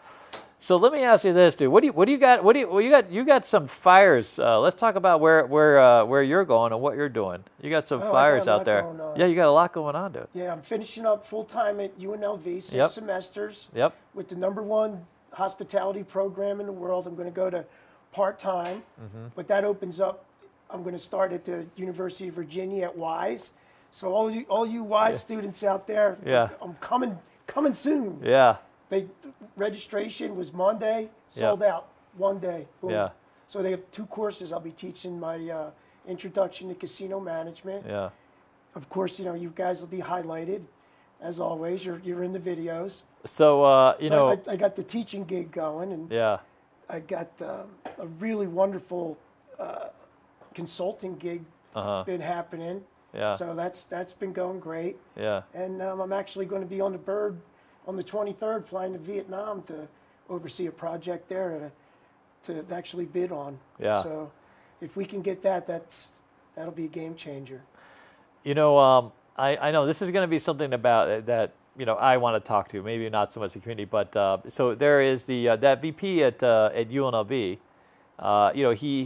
So let me ask you this, dude. What do you got? You got some fires. Let's talk about where you're going and what you're doing. You got some fires out there. Yeah, you got a lot going on, dude. Yeah, I'm finishing up full time at UNLV, 6 semesters. Yep. With the #1 hospitality program in the world. I'm going to go to part time, but that opens up. I'm going to start at the University of Virginia at Wise. So all you Wise students out there, I'm coming soon. Yeah. Registration was Monday, sold out one day. Boom. Yeah. So they have 2 courses I'll be teaching my introduction to casino management. Yeah. Of course, you guys will be highlighted, as always. You're in the videos. So, I got the teaching gig going, and yeah. I got a really wonderful consulting gig been happening. Yeah. So that's been going great. Yeah. And I'm actually going to be on the Bird on the 23rd, flying to Vietnam to oversee a project there to actually bid on. Yeah. So if we can get that'll be a game changer. I know this is going to be something about that I want to talk to. Maybe not so much the community, but so there is that VP at UNLV.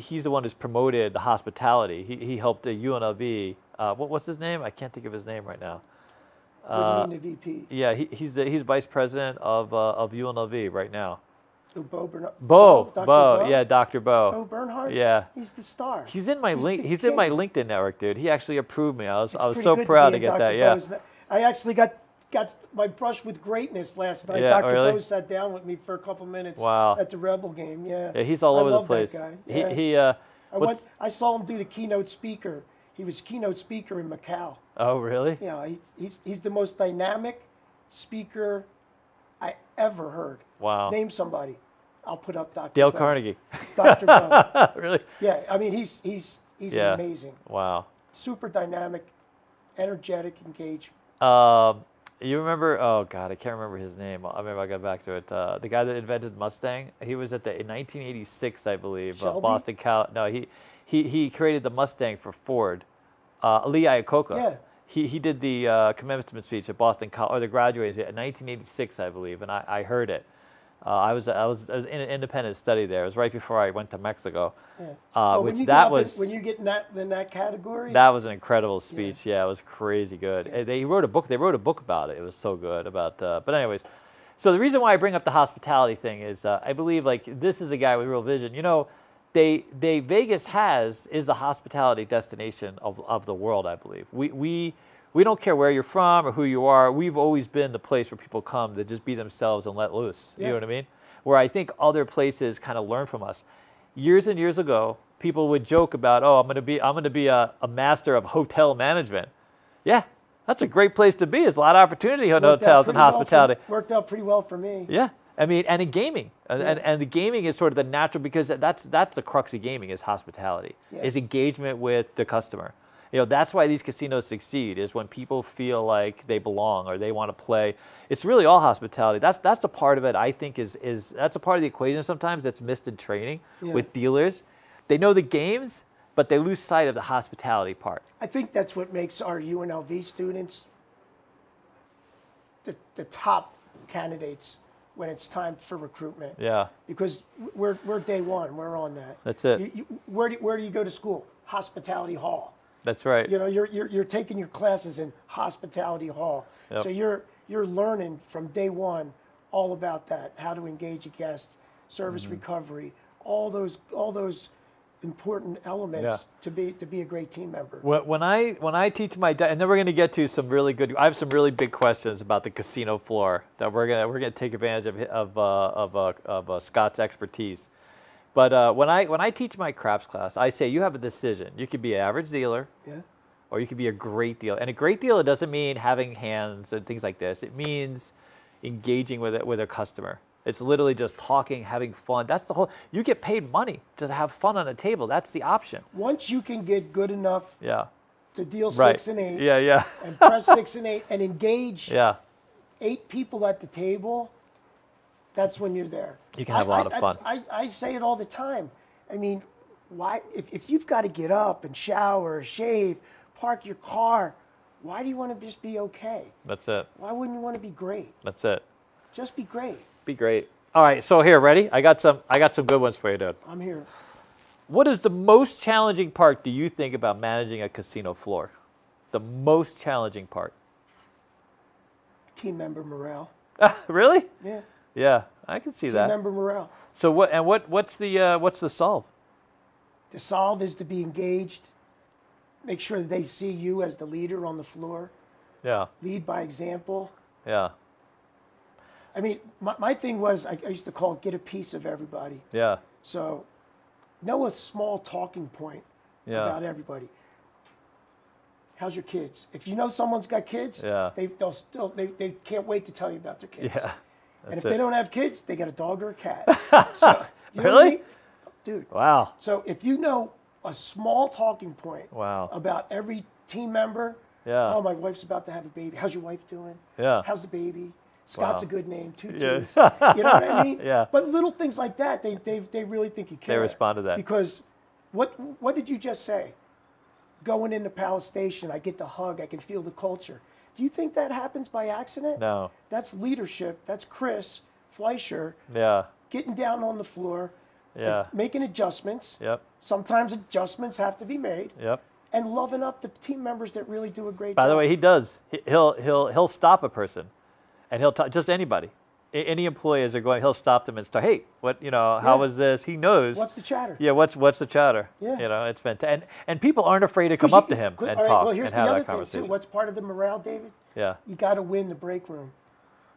He's the one who's promoted the hospitality. He helped the UNLV. What's his name? I can't think of his name right now. What do you mean the VP? Yeah, he's vice president of UNLV right now. Oh, Bo Bernard. Bo, Bo? yeah, Dr. Bo. Bo Bernhardt? Yeah. He's the star. He's in my He's in my LinkedIn network, dude. He actually approved me. I was It's so pretty good proud to be in get Dr. that. Yeah. Bo's. I actually got my brush with greatness last night. Yeah, Dr. really? Bo sat down with me for a couple minutes Wow. at the Rebel game. Yeah. Yeah, he's all I over the love that place. guy. Yeah. He I saw him do the keynote speaker. He was keynote speaker in Macau. Oh, really? Yeah, he's the most dynamic speaker I ever heard. Wow. Name somebody. I'll put up Dr. Dale Bo. Carnegie. Dr. Bo. Really? Yeah, I mean he's Yeah. amazing. Wow. Super dynamic, energetic, engaged. You remember? Oh God, I can't remember his name. I remember I got back to it. The guy that invented Mustang. He was in 1986, I believe. Shelby? Boston, Cal. No, he created the Mustang for Ford. Lee Iacocca. Yeah. He did the commencement speech at Boston College, or the graduation in 1986, I believe, and I heard it. I was in an independent study there. It was right before I went to Mexico, Well, which when you get in that category. that was an incredible speech. Yeah, it was crazy good. They wrote a book. They wrote a book about it. It was so good about. But anyways, so the reason why I bring up the hospitality thing is I believe this is a guy with real vision. Vegas is the hospitality destination of the world. I believe we don't care where you're from or who you are. We've always been the place where people come to just be themselves and let loose. You know what I mean? Where I think other places kind of learn from us. Years and years ago, people would joke about, I'm going to be a master of hotel management. Yeah, that's a great place to be. There's a lot of opportunity in hotels and hospitality. Worked out pretty well for me. Yeah. I mean, and in gaming, and the gaming is sort of the natural, because that's the crux of gaming is hospitality, is engagement with the customer. That's why these casinos succeed, is when people feel like they belong or they want to play. It's really all hospitality. That's a part of it, I think, is that's a part of the equation sometimes that's missed in training with dealers. They know the games, but they lose sight of the hospitality part. I think that's what makes our UNLV students the top candidates when it's time for recruitment. Yeah. Because we're day one. We're on that. That's it. Where do you go to school? Hospitality Hall. That's right. You're taking your classes in Hospitality Hall. Yep. So you're learning from day one all about that, how to engage a guest, service recovery, all those important elements to be a great team member. When I teach my, and then we're going to get to some really good. I have some really big questions about the casino floor that we're gonna take advantage of Scott's expertise. But when I teach my craps class, I say you have a decision. You could be an average dealer, or you could be a great dealer. And a great dealer doesn't mean having hands and things like this. It means engaging with a customer. It's literally just talking, having fun. That's the whole. You get paid money to have fun on a table. That's the option. Once you can get good enough to deal Right. 6 and 8, Yeah. and press 6 and 8, and engage Yeah. 8 people at the table, that's when you're there. You can have a lot of fun. I say it all the time. I mean, why? If you've got to get up and shower, shave, park your car, why do you want to just be okay? That's it. Why wouldn't you want to be great? That's it. Just be great. Be great. All right. So here, ready? I got some good ones for you, dude. I'm here. What is the most challenging part, do you think, about managing a casino floor? The most challenging part. Team member morale. Really? Yeah. Yeah, I can see Team that. member morale. So what's the solve? The solve is to be engaged. Make sure that they see you as the leader on the floor. Yeah. Lead by example. Yeah. I mean, my thing was, I used to call it get a piece of everybody. Yeah. So know a small talking point Yeah. about everybody. How's your kids? If you know someone's got kids, Yeah. they can't wait to tell you about their kids. Yeah. And if That's they it. don't have kids, they got a dog or a cat. So, you know what I Really? mean? Dude. Wow. So if you know a small talking point Wow. about every team member, Yeah. oh, my wife's about to have a baby. How's your wife doing? Yeah. How's the baby? Scott's Wow. a good name, 2 Yeah. T's. You know what I mean? Yeah. But little things like that, they really think you care. They respond to that. Because what did you just say? Going into Palace Station, I get the hug, I can feel the culture. Do you think that happens by accident? No. That's leadership. That's Chris Fleischer Yeah. getting down on the floor, Yeah. making adjustments. Yep. Sometimes adjustments have to be made, Yep. and loving up the team members that really do a great By job. the way, he does. He'll stop a person, and he'll talk just anybody. Any employee as they're going, he'll stop them and start. Hey, what how Yeah. was this? He knows. What's the chatter? Yeah, what's the chatter? Yeah. It's fantastic. And people aren't afraid to come up to him and all right, talk well, here's and the have other that thing, conversation. too. What's part of the morale, David? Yeah, You got to win the break room.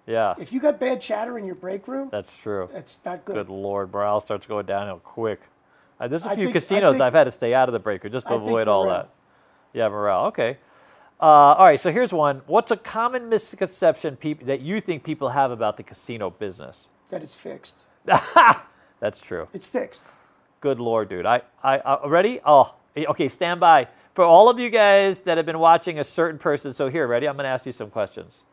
yeah, If you got bad chatter in your break room, that's true. it's not good. Good Lord, morale starts going downhill quick. There's a I few think- casinos I think- I've had to stay out of the breaker just to I think avoid all morale. that. Yeah, morale. Okay. All right, so here's one. What's a common misconception that you think people have about the casino business? That it's fixed. That's true. It's fixed. Good Lord, dude. I ready? Oh, okay, stand by. For all of you guys that have been watching a certain person, so here, ready? I'm going to ask you some questions.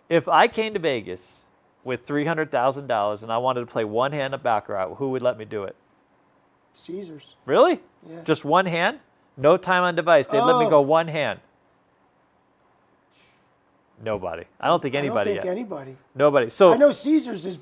If I came to Vegas with $300,000 and I wanted to play one hand of Baccarat, who would let me do it? Caesars. Really? Yeah. Just one hand? No time on device. They'd let me Oh. go one hand. Nobody. I don't think anybody I don't think yet. anybody. Nobody. So, I know Caesars is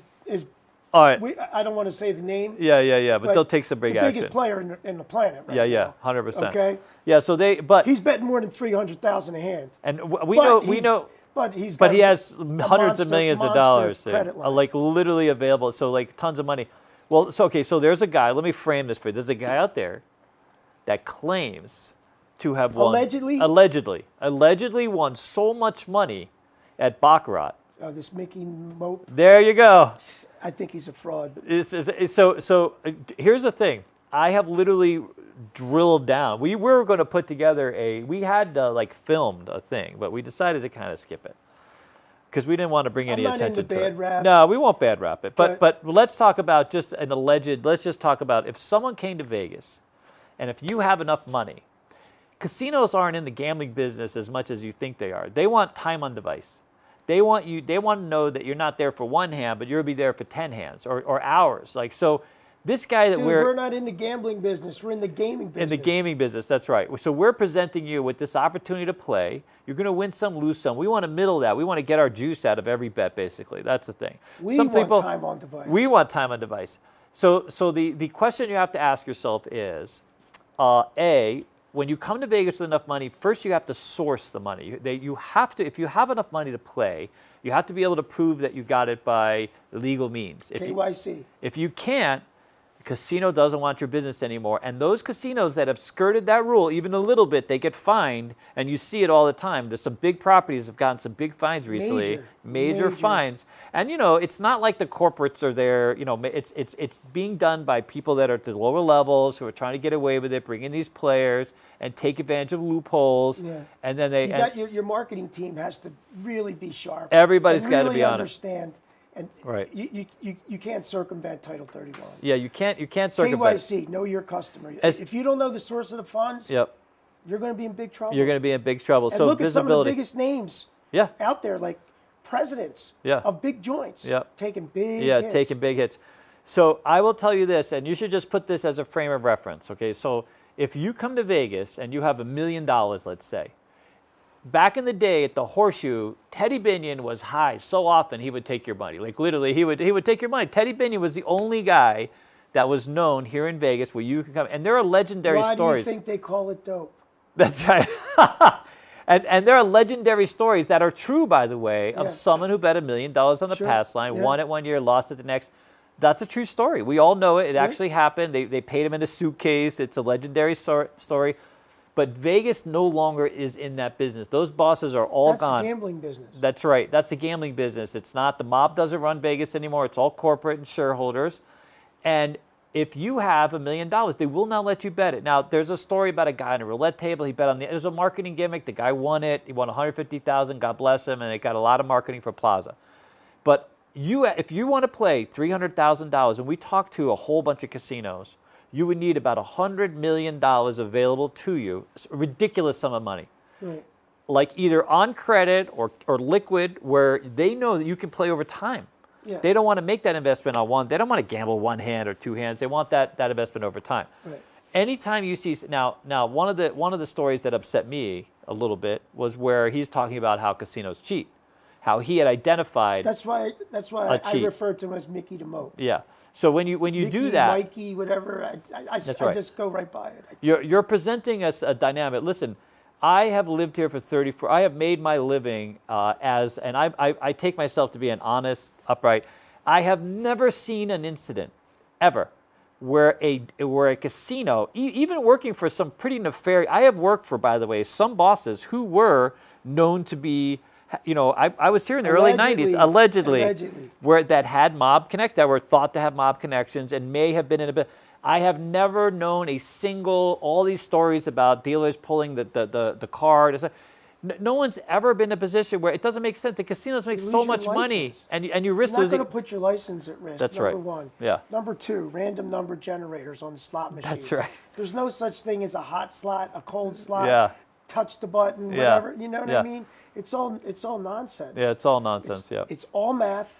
all right. I don't want to say the name. Yeah, but they'll take some big the action. biggest player in the planet right Yeah, now. 100%. Okay. Yeah, so but He's betting more than 300,000 a hand. and we But know But he's But got he has a hundreds of millions of monster dollars, credit line. like literally available. So like tons of money. Well, so okay, so there's a guy. Let me frame this for you. There's a guy out there that claims to have won allegedly won so much money at Baccarat. Oh, this Mickey Mope. There you go. I think he's a fraud. So here's the thing. I have literally drilled down. We were going to put together we had like filmed a thing, but we decided to kind of skip it because we didn't want to bring any I'm not attention into to bad it. rap. No, we won't bad rap it. But But- let's talk about just an alleged. Let's just talk about if someone came to Vegas, and if you have enough money, casinos aren't in the gambling business as much as you think they are. They want time on device. They want to know that you're not there for one hand, but you'll be there for 10 hands or hours. Like so. This guy that Dude, we're not in the gambling business. We're in the gaming business. in the gaming business, that's right. So we're presenting you with this opportunity to play. You're going to win some, lose some. We want to middle that. We want to get our juice out of every bet, basically. That's the thing. We want time on device. We want time on device. So the question you have to ask yourself is, A, when you come to Vegas with enough money, first you have to source the money. You have to, if you have enough money to play, you have to be able to prove that you got it by legal means. KYC. If you can't, the casino doesn't want your business anymore. And those casinos that have skirted that rule even a little bit, they get fined, and you see it all the time. There's some big properties that have gotten some big fines recently, major fines. And it's not like the corporates are there. It's being done by people that are at the lower levels who are trying to get away with it, bring in these players and take advantage of loopholes. Yeah. And then they Your marketing team has to really be sharp. Everybody's and got to really be on it. understand. And Right. you can't circumvent Title 31. Yeah, you can't circumvent. KYC, know your customer. As- If you don't know the source of the funds, Yep. you're going to be in big trouble. You're going to be in big trouble. and So look at some of the visibility. biggest names Yeah. out there, like presidents Yeah. of big joints, Yep. taking big Yeah, hits. taking big hits. So I will tell you this, and you should just put this as a frame of reference, okay? So if you come to Vegas and you have $1 million, let's say, back in the day at the Horseshoe, Teddy Binion was high so often he would take your money. Like literally, he would take your money. Teddy Binion was the only guy that was known here in Vegas where you could come. And there are legendary Why stories. do you think they call it dope? That's right. And there are legendary stories that are true, by the way, of Yeah. someone who bet $1 million on the Sure. pass line, Yeah. won it one year, lost it the next. That's a true story. We all know it. It actually happened. They paid him in a suitcase. It's a legendary story. But Vegas no longer is in that business. Those bosses are all That's gone. the gambling business. That's right. That's a gambling business. It's not. The mob doesn't run Vegas anymore. It's all corporate and shareholders. And if you have $1 million, they will not let you bet it. Now, there's a story about a guy on a roulette table. He bet on it was a marketing gimmick. The guy won it. He won $150,000. God bless him, and it got a lot of marketing for Plaza. But if you want to play $300,000, and we talked to a whole bunch of casinos, you would need about $100 million available to you. It's a ridiculous sum of money. Right. Like either on credit or liquid, where they know that you can play over time. Yeah. They don't want to make that investment on one. They don't want to gamble one hand or two hands. They want that investment over time. Right. Anytime you see now one of the stories that upset me a little bit was where he's talking about how casinos cheat, how he had identified. That's why I refer to him as Mickey the Moat. Yeah. So when you Mickey, do that, Mikey, whatever, I just go right by it. You're presenting us a dynamic. Listen, I have lived here for 34. I have made my living and I take myself to be an honest, upright. I have never seen an incident, ever, where a casino, even working for some pretty nefarious. I have worked for, by the way, some bosses who were known to be. I was here in the early 90s, allegedly, where that had mob connect, that were thought to have mob connections and may have been in a bit. I have never known all these stories about dealers pulling the card. No one's ever been in a position where it doesn't make sense. The casinos make so much money, and you risk You're not losing. going to put your license at risk. That's number right. one. Yeah. Number two, random number generators on the slot machines. That's right. There's no such thing as a hot slot, a cold slot. Yeah. Touch the button, Yeah. whatever. You know what I mean? It's all nonsense. Yeah, it's all nonsense. It's all math.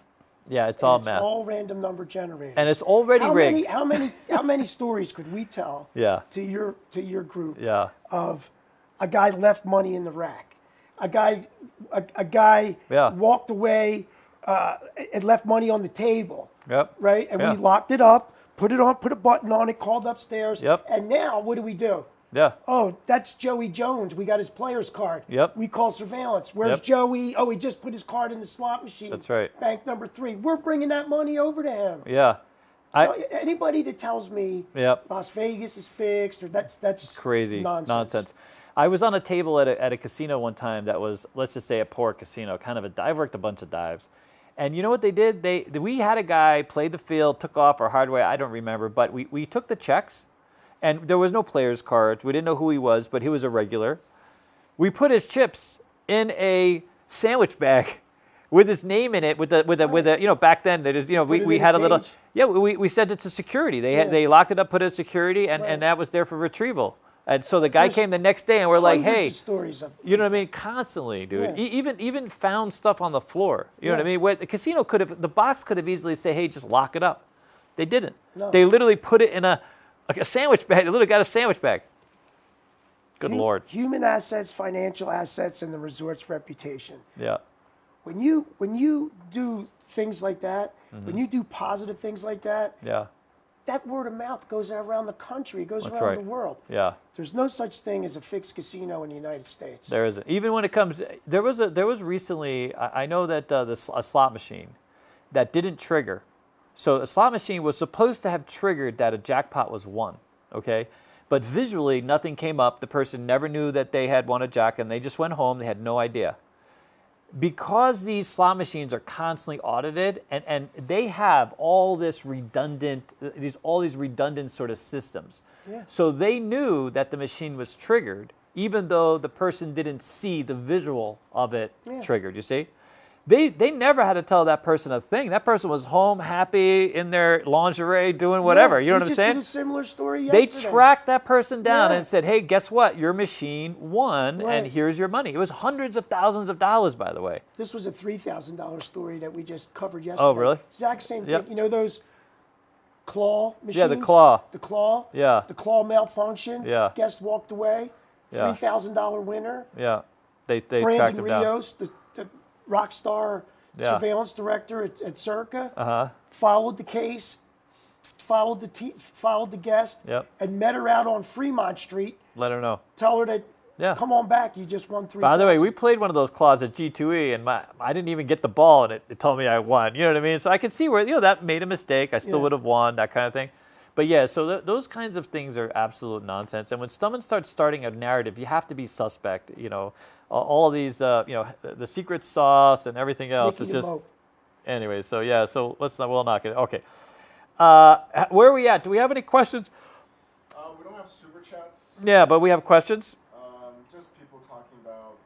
Yeah, it's all math. It's all random number generators. And it's already rigged. How many stories could we tell? Yeah. To your group. Yeah. Of a guy left money in the rack, a guy Yeah. walked away and left money on the table. Yep. Right, and Yeah. we locked it up, put a button on it, called upstairs. Yep. And now what do? Yeah. Oh, that's Joey Jones. We got his player's card. Yep. We call surveillance. Where's Yep. Joey? Oh, he just put his card in the slot machine. That's right. Bank number 3. We're bringing that money over to him. Yeah. Anybody that tells me Yep. Las Vegas is fixed or that's Crazy nonsense. I was on a table at a casino one time that was, let's just say, a poor casino, kind of a dive, worked a bunch of dives. And you know what they did? We had a guy play the field, took off our hardware. I don't remember, but we took the checks, and there was no player's cards. We didn't know who he was, but he was a regular. We put his chips in a sandwich bag with his name in it, with a back then we had a little we sent it to security. They locked it up, put it in security, and that was there for retrieval. And so the guy came the next day, and we're like, hey, of stories of, you know what I mean? Constantly, dude. Yeah. Even found stuff on the floor. You know what I mean? Where the casino the box could have easily said, hey, just lock it up. They didn't. No. They literally put it in a sandwich bag. They literally got a sandwich bag. Good Lord. Human assets, financial assets, and the resort's reputation. Yeah. When you do things like that, when you do positive things like that, Yeah. that word of mouth goes around the country, it goes That's around right. the world. Yeah. There's no such thing as a fixed casino in the United States. There isn't. Even when it comes, there was recently. I know that a slot machine that didn't trigger. So a slot machine was supposed to have triggered that a jackpot was won. Okay, but visually nothing came up. The person never knew that they had won a jack, and they just went home. They had no idea. Because these slot machines are constantly audited, and they have all these redundant sort of systems. Yeah. So they knew that the machine was triggered, even though the person didn't see the visual of it triggered, you see? They never had to tell that person a thing. That person was home, happy, in their lingerie, doing whatever. Yeah, you know what I'm saying? We just did a similar story They yesterday. tracked that person down Yeah. and said, hey, guess what? Your machine won, Right. and here's your money. It was hundreds of thousands of dollars, by the way. This was a $3,000 story that we just covered yesterday. Oh, really? Exact same thing. Yep. You know those claw machines? Yeah, the claw. The claw? Yeah. The claw malfunction? Yeah. Guest walked away. Yeah. $3,000 winner. Yeah, they tracked Brandon him down. Rios, the rock star Yeah. surveillance director at Circa, Uh-huh. followed the case, followed the guest, Yep. and met her out on Fremont Street. Let her know. Tell her that, Yeah. come on back, you just won $3,000. By the way, we played one of those claws at G2E, and I didn't even get the ball, and it told me I won. You know what I mean? So I could see where, that made a mistake. I still would have won, that kind of thing. But yeah, so those kinds of things are absolute nonsense. And when someone starts starting a narrative, you have to be suspect. All of these, the secret sauce and everything else. Mickey It's just, Moat. anyway. So yeah, so we'll knock it. Okay. Where are we at? Do we have any questions? We don't have super chats. Yeah, but we have questions. Just people talking about.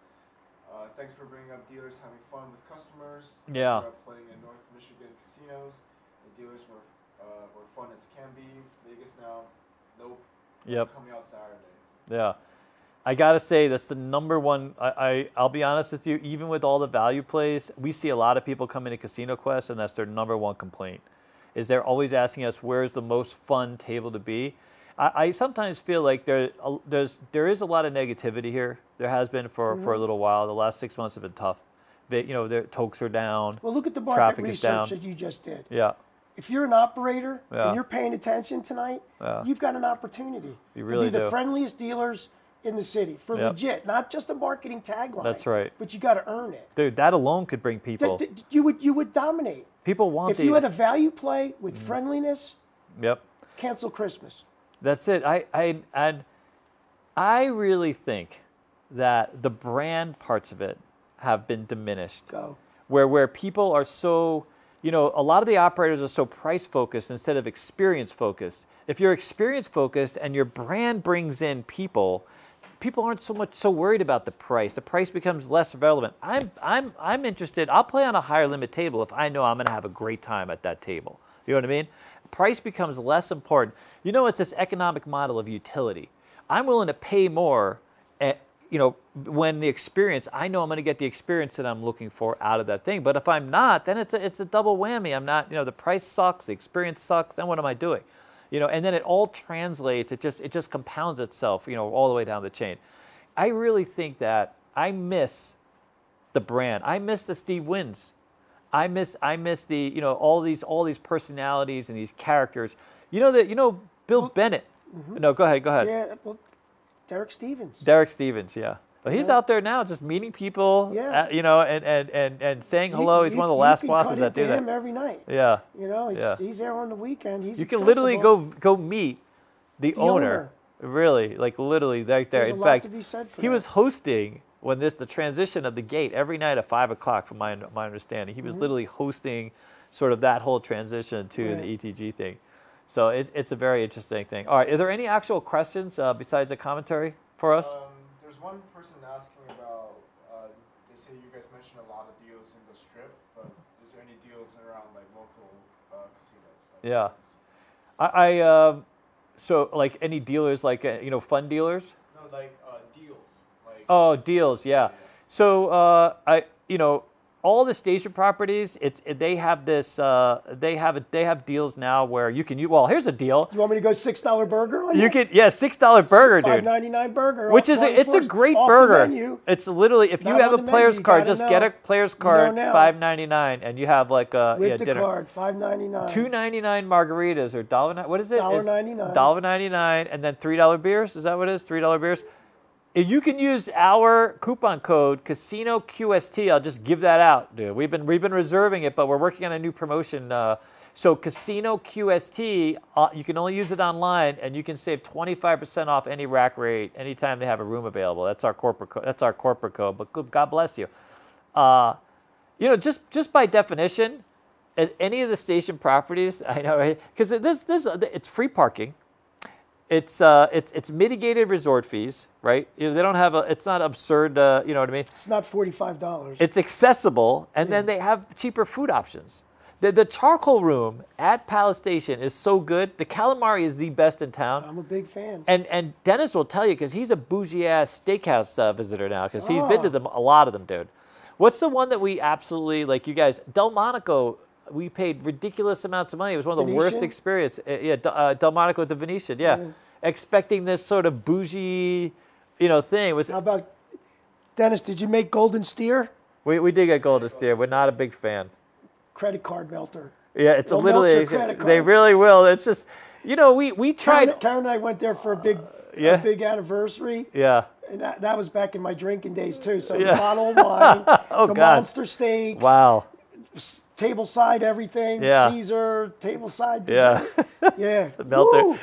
Thanks for bringing up dealers having fun with customers. Yeah. Playing in North Michigan casinos. The dealers were fun as can be. Vegas now, nope. Yep. Coming out Saturday. Yeah. I got to say, that's the number one. I'll be honest with you, even with all the value plays, we see a lot of people come into Casino Quest, and that's their number one complaint, is they're always asking us, where's the most fun table to be? I sometimes feel like there is a lot of negativity here. There has been for a little while. The last 6 months have been tough. Their tokes are down. Well, look at the market traffic is down. research that you just did. Yeah. If you're an operator Yeah. and you're paying attention tonight, you've got an opportunity You really to be the do. friendliest dealers in the city for Yep. legit, not just a marketing tagline. That's right. But you got to earn it. Dude, that alone could bring people. You would dominate. People want If you had a value play with friendliness, Yep. cancel Christmas. That's it. I really think that the brand parts of it have been diminished. Go. Where people are so, a lot of the operators are so price focused instead of experience focused. If you're experience focused and your brand brings in people aren't so worried about the price. The price becomes less relevant. I'm interested. I'll play on a higher limit table if I know I'm going to have a great time at that table. You know what I mean? Price becomes less important. It's this economic model of utility. I'm willing to pay more when the experience, I know I'm going to get the experience that I'm looking for out of that thing. But if I'm not, then it's a double whammy. I'm not, the price sucks, the experience sucks, then what am I doing? And then it all translates, it just compounds itself, all the way down the chain. I really think that I miss the brand. I miss the Steve Wynns. I miss the, all these personalities and these characters. Bill Bennett. Mm-hmm. No, go ahead. Yeah, well, Derek Stevens, yeah. But he's out there now just meeting people, yeah. And saying hello. He's one of the last bosses that do that. Him every night. Yeah. He's there on the weekend. He's You can accessible. literally go meet the owner. Really, like literally right there. There's In a lot fact, to be said for he that. was hosting when the transition of the gate every night at 5 o'clock, from my understanding. He was literally hosting sort of that whole transition to the ETG thing. So it's a very interesting thing. All right, are there any actual questions besides the commentary for us? There's one person asking about, they say you guys mentioned a lot of deals in the strip, but is there any deals around like local casinos? Yeah. So like any dealers, like, fun dealers? No, like deals. Like, Oh, deals, yeah. So all the station properties, they have this. They have deals now where you can. Well, here's a deal. You want me to go $6 burger on You can, $6 burger, dude. $5.99 burger. Which is it's a great off burger. The menu. It's literally, if you Not have on a the player's menu, card, you just gotta get know. a player's You card, know now. $5.99, and you have like With the dinner. card, $5.99. $2.99 margaritas or $1.99. What is it? $1.99. $1.99, and then $3 beers. Is that what it is? $3 beers. If you can use our coupon code Casino QST. I'll just give that out, dude. We've been reserving it, but we're working on a new promotion. So Casino QST, you can only use it online, and you can save 25% off any rack rate anytime they have a room available. That's our corporate code. But God bless you. Just by definition, at any of the station properties, I know, right? Because it's free parking. It's mitigated resort fees, right? They don't have it's not absurd, you know what I mean? It's not $45. It's accessible, and then they have cheaper food options. The charcoal room at Palace Station is so good. The calamari is the best in town. I'm a big fan. And Dennis will tell you, because he's a bougie-ass steakhouse visitor now, because he's been to a lot of them, dude. What's the one that we absolutely, like you guys, Delmonico, we paid ridiculous amounts of money. It was one of the worst Venetian? experience. Delmonico de Venetian, yeah. Expecting this sort of bougie, thing. How about, Dennis, did you make Golden Steer? We did get Golden Steer. We're not a big fan. Credit card melter. Yeah, it's They'll a melt literally, your credit they card. really will. It's just, we tried. Karen and I went there for a big anniversary. Yeah. And that was back in my drinking days, too. So the bottle of wine, the God. monster steaks, Wow. tableside everything, Yeah. Caesar, tableside Yeah. dessert. Yeah. melter. Woo,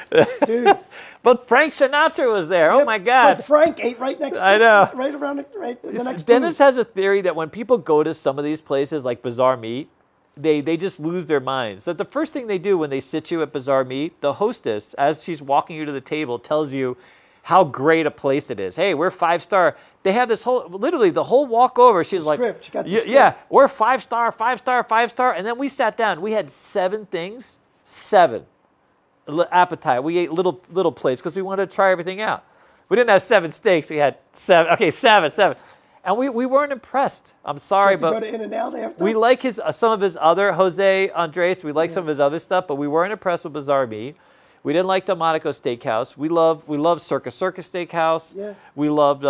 dude. But Frank Sinatra was there. Oh my God. But Frank ate right next to I know. Right around the next Dennis booth. has a theory that when people go to some of these places like Bazaar Meat, they just lose their minds. So the first thing they do when they sit you at Bazaar Meat, the hostess, as she's walking you to the table, tells you how great a place it is. Hey, we're 5-star. They have this whole, literally the whole walk over. She's like, Script. She got the script. yeah, we're 5-star, 5-star, 5-star. And then we sat down. We had 7 things, 7 appetite. We ate little plates because we wanted to try everything out. We didn't have 7 steaks. We had 7. Okay, 7. And we weren't impressed. I'm sorry, Did you but go to In-N-Out after? we like some of his other, Jose Andres, we like some of his other stuff, but we weren't impressed with Bazaar Meat. We didn't like Delmonico Steakhouse. We love Circus Steakhouse. Yeah. We loved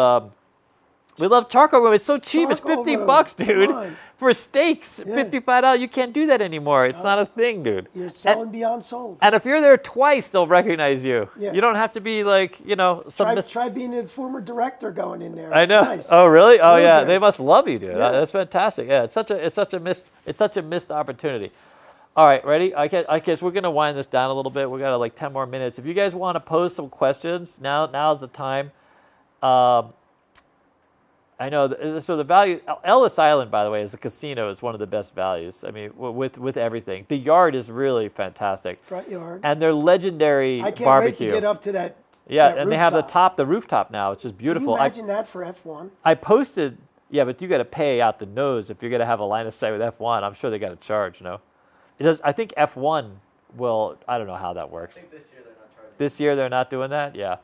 Charcoal Room. It's so cheap. It's Charcoal Room. $50, dude. Come on. For steaks, Yeah. $55. You can't do that anymore. It's not a thing, dude. You're selling beyond sold. And if you're there twice, they'll recognize you. Yeah. You don't have to be like, Try being a former director going in there. I It's know. Nice. Oh, really? Oh, really yeah. great. They must love you, dude. Yeah. That's fantastic. Yeah, it's such a missed opportunity. All right, ready? I guess we're gonna wind this down a little bit. We got like 10 more minutes. If you guys want to pose some questions, now's the time. I know. So the value, Ellis Island, by the way, as a casino, is one of the best values. I mean, with everything, the yard is really fantastic. Front yard. And their legendary I can't barbecue. wait to get up to that. Yeah, that and they have rooftop. the rooftop now, which is beautiful. Can you imagine that for F1? I posted, yeah, but you got to pay out the nose if you're going to have a line of sight with F1. I'm sure they got to charge, no? It does. I think F1 will, I don't know how that works. I think this year they're not charging. This year they're not doing that? Yeah.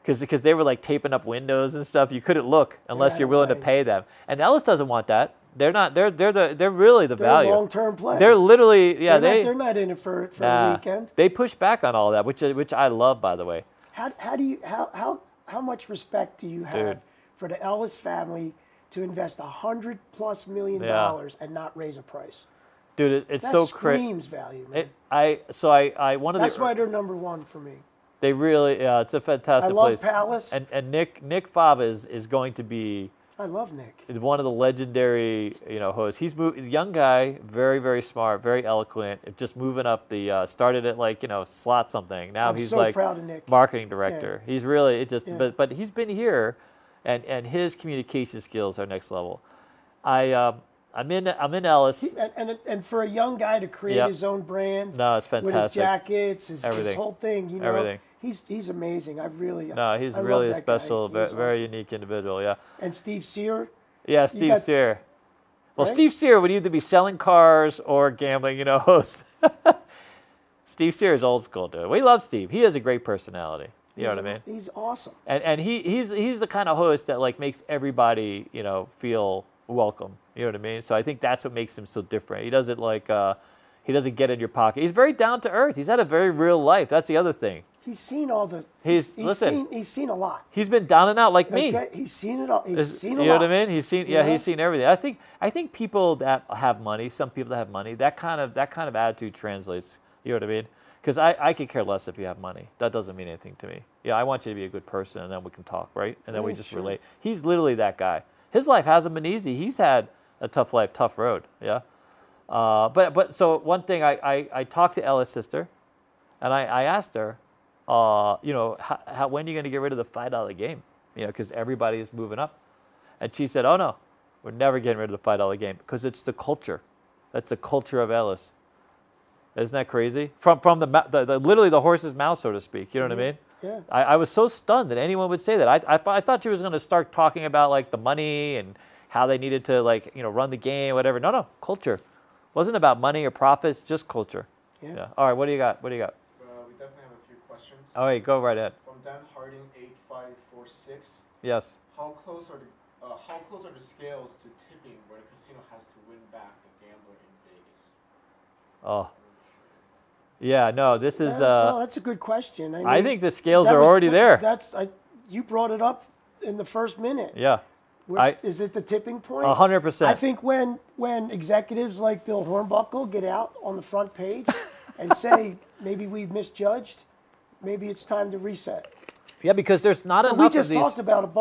Because they were like taping up windows and stuff. You couldn't look unless you're willing to pay them. And Ellis doesn't want that. They're not. They're really the They're value. a long-term play. They're literally, yeah. They're not in it for the weekend. They push back on all that, which I love, by the way. How much respect do you have Dude. for the Ellis family to invest $100+ million and not raise a price? Dude, it's That so crazy. screams value, man. That's why they're number one for me. They really, it's a fantastic I love place. Palace. And Nick Fava is going to be I love Nick. one of the legendary, hosts. He's a young guy, very, very smart, very eloquent. Just moving up the, started at like, slot something. Now I'm he's so like proud of Nick. marketing director. He's really, Yeah. but he's been here and his communication skills are next level. I'm in Ellis. And for a young guy to create his own brand, No, it's with his fantastic. jackets, his Everything. whole thing, Everything. he's amazing. No, he's I love really a that guy. special, He's very awesome. unique individual, yeah. And Steve Sear, Yeah, Steve got- Sear. Well, right? Steve Sear would either be selling cars or gambling, host. Steve Sear is old school, dude. We love Steve. He has a great personality. You know what I mean? He's awesome. And he's the kind of host that like makes everybody, feel welcome. You know what I mean? So I think that's what makes him so different. He doesn't he doesn't get in your pocket. He's very down to earth. He's had a very real life. That's the other thing. He's seen all the. Listen. He's seen a lot. He's been down and out like me. Okay? He's seen it all. He's seen a You know lot. what I mean? He's seen, You know? he's seen everything. I think people that have money, some people that have money, that kind of attitude translates. You know what I mean? Because I could care less if you have money. That doesn't mean anything to me. Yeah, I want you to be a good person, and then we can talk, right? And then we Right, just sure. relate. He's literally that guy. His life hasn't been easy. He's had a tough life, tough road. Yeah. But so one thing, I talked to Ella's sister, and I asked her, when are you going to get rid of the $5 game? Because everybody is moving up. And she said, oh, no, we're never getting rid of the $5 game because it's the culture. That's the culture of Ellis. Isn't that crazy? From the literally the horse's mouth, so to speak. You know what I mean? Yeah. I was so stunned that anyone would say that. I thought she was going to start talking about like the money and how they needed to run the game, whatever. No, culture. Wasn't about money or profits, just culture. Yeah. All right, what do you got? We definitely have a few questions. Oh, wait, go right ahead. From Dan Harding 8546. Yes. How close are the scales to tipping where the casino has to win back the gambler in Vegas? Oh. Yeah, no, this is. Well, that's a good question. I think the scales that are was- already there. You brought it up in the first minute. Yeah. Is it the tipping point? 100%. I think when executives like Bill Hornbuckle get out on the front page and say maybe we've misjudged, maybe it's time to reset. Yeah, because there's not But enough we just of these. talked about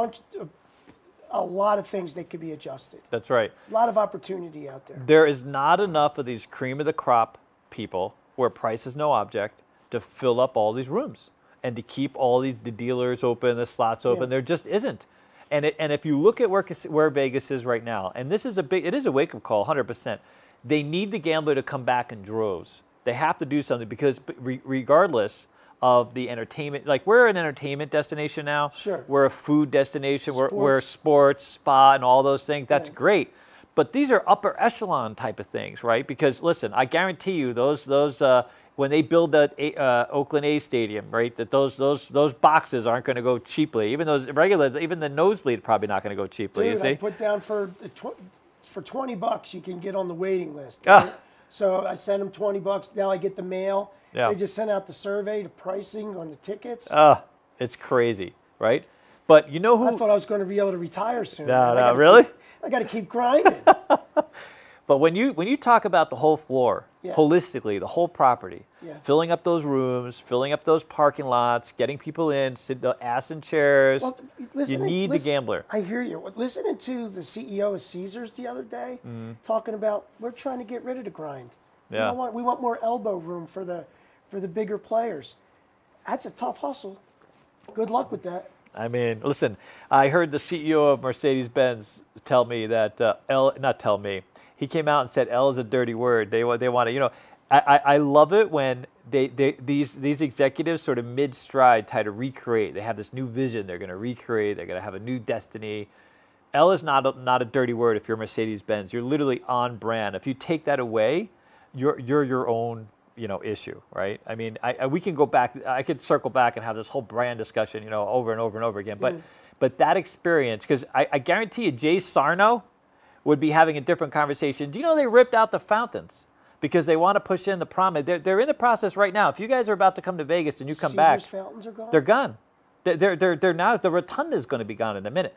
a lot of things that could be adjusted. That's right. A lot of opportunity out there. There is not enough of these cream of the crop people where price is no object to fill up all these rooms and to keep all the dealers open, the slots open. Yeah. There just isn't. And if you look at where Vegas is right now, and it is a wake-up call, 100%. they need the gambler to come back in droves. They have to do something because regardless of the entertainment, like we're an entertainment destination now. Sure. We're a food destination. We're sports, spa, and all those things. That's great. But these are upper echelon type of things, right? Because listen, I guarantee you those when they build that Oakland A's stadium, right? That those boxes aren't going to go cheaply. Even even the nosebleed probably not going to go cheaply. Dude, you see? I put down for $20 you can get on the waiting list. Ah. Right? So I send them $20. Now I get the mail. Yeah. They just sent out the survey, the pricing on the tickets. It's crazy, right? But you know who? I thought I was going to be able to retire soon. No, really? I got to keep grinding. But when you talk about the whole floor, Yeah. holistically, the whole property, Yeah. filling up those rooms, filling up those parking lots, getting people in, sit the ass in chairs, Well, you need the gambler. I hear you. Listening to the CEO of Caesars the other day talking about we're trying to get rid of the grind. Yeah. We want more elbow room for the bigger players. That's a tough hustle. Good luck with that. I mean, listen, I heard the CEO of Mercedes-Benz tell me that, not tell me, he came out and said L is a dirty word. They want to, I love it when these executives sort of mid-stride try to recreate. They have this new vision they're going to recreate. They're going to have a new destiny. L is not a dirty word if you're Mercedes-Benz. You're literally on brand. If you take that away, you're your own issue, right? I mean, we can go back. I could circle back and have this whole brand discussion, over and over and over again. But that experience, because I guarantee you, Jay Sarno would be having a different conversation. Do you know they ripped out the fountains because they want to push in the promenade? They're in the process right now. If you guys are about to come to Vegas and you come back, Caesars fountains are gone. they're gone. They're now, the rotunda is going to be gone in a minute.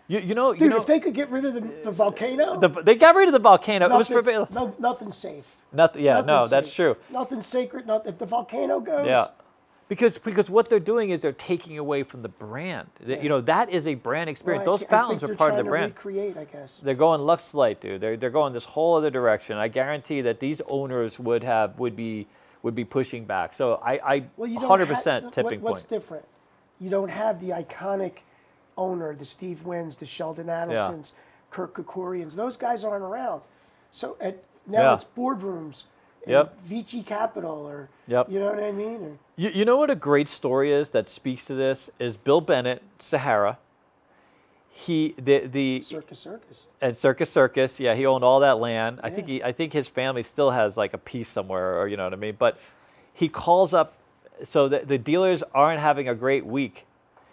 Dude, if they could get rid of the volcano, they got rid of the volcano. It was for nothing's safe. nothing. Yeah, Nothing's no, that's safe. true. Nothing's sacred. If the volcano goes, Yeah, because what they're doing is they're taking away from the brand. That is a brand experience. Well, Those fountains are part of the brand. Recreate, I guess. They're going Lux Light, dude. They're going this whole other direction. I guarantee that these owners would be pushing back. So I Well, you don't 100% tipping What's point. different? You don't have the iconic owner, the Steve Wynn's, the Sheldon Adelsons, Kirk Kerkorians. Those guys aren't around. So now it's boardrooms. Yep. Vici Capital, or Yep. you know what I mean? Or, You know what a great story is that speaks to this is Bill Bennett, Sahara. The Circus. and Circus. Yeah, he owned all that land. I think his family still has like a piece somewhere, or you know what I mean. But he calls up, so the dealers aren't having a great week.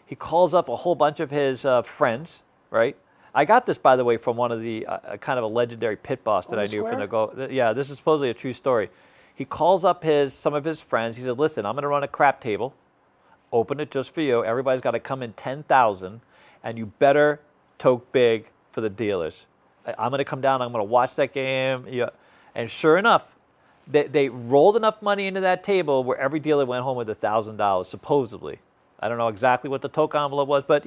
He calls up a whole bunch of his friends, right? I got this, by the way, from one of the kind of a legendary pit boss that I knew from the go. Yeah, this is supposedly a true story. He calls up some of his friends. He said, "Listen, I'm going to run a crap table. Open it just for you. Everybody's got to come in 10,000, and you better toke big for the dealers. I'm going to come down. I'm going to watch that game." Yeah. And sure enough, they rolled enough money into that table where every dealer went home with $1,000, supposedly. I don't know exactly what the toke envelope was, but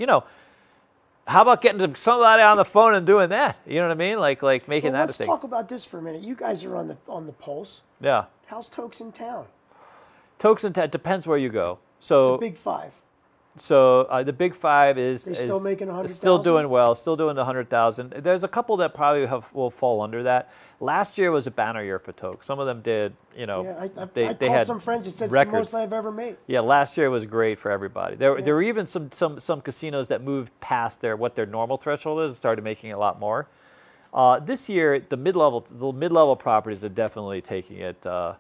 how about getting somebody on the phone and doing that? You know what I mean? Like making that a let's thing. talk about this for a minute. You guys are on the pulse. Yeah. How's Tokes in town? Tokes in town, depends where you go. So It's a big five. So the Big Five is still making 100,000? Still doing well, still doing the 100,000. There's a couple that probably will fall under that. Last year was a banner year for Toke. Some of them did, I they called had some friends that said records. it's the most I've ever made. Yeah, last year was great for everybody. There were even some casinos that moved past what their normal threshold is and started making a lot more. This year, the mid-level properties are definitely taking it, are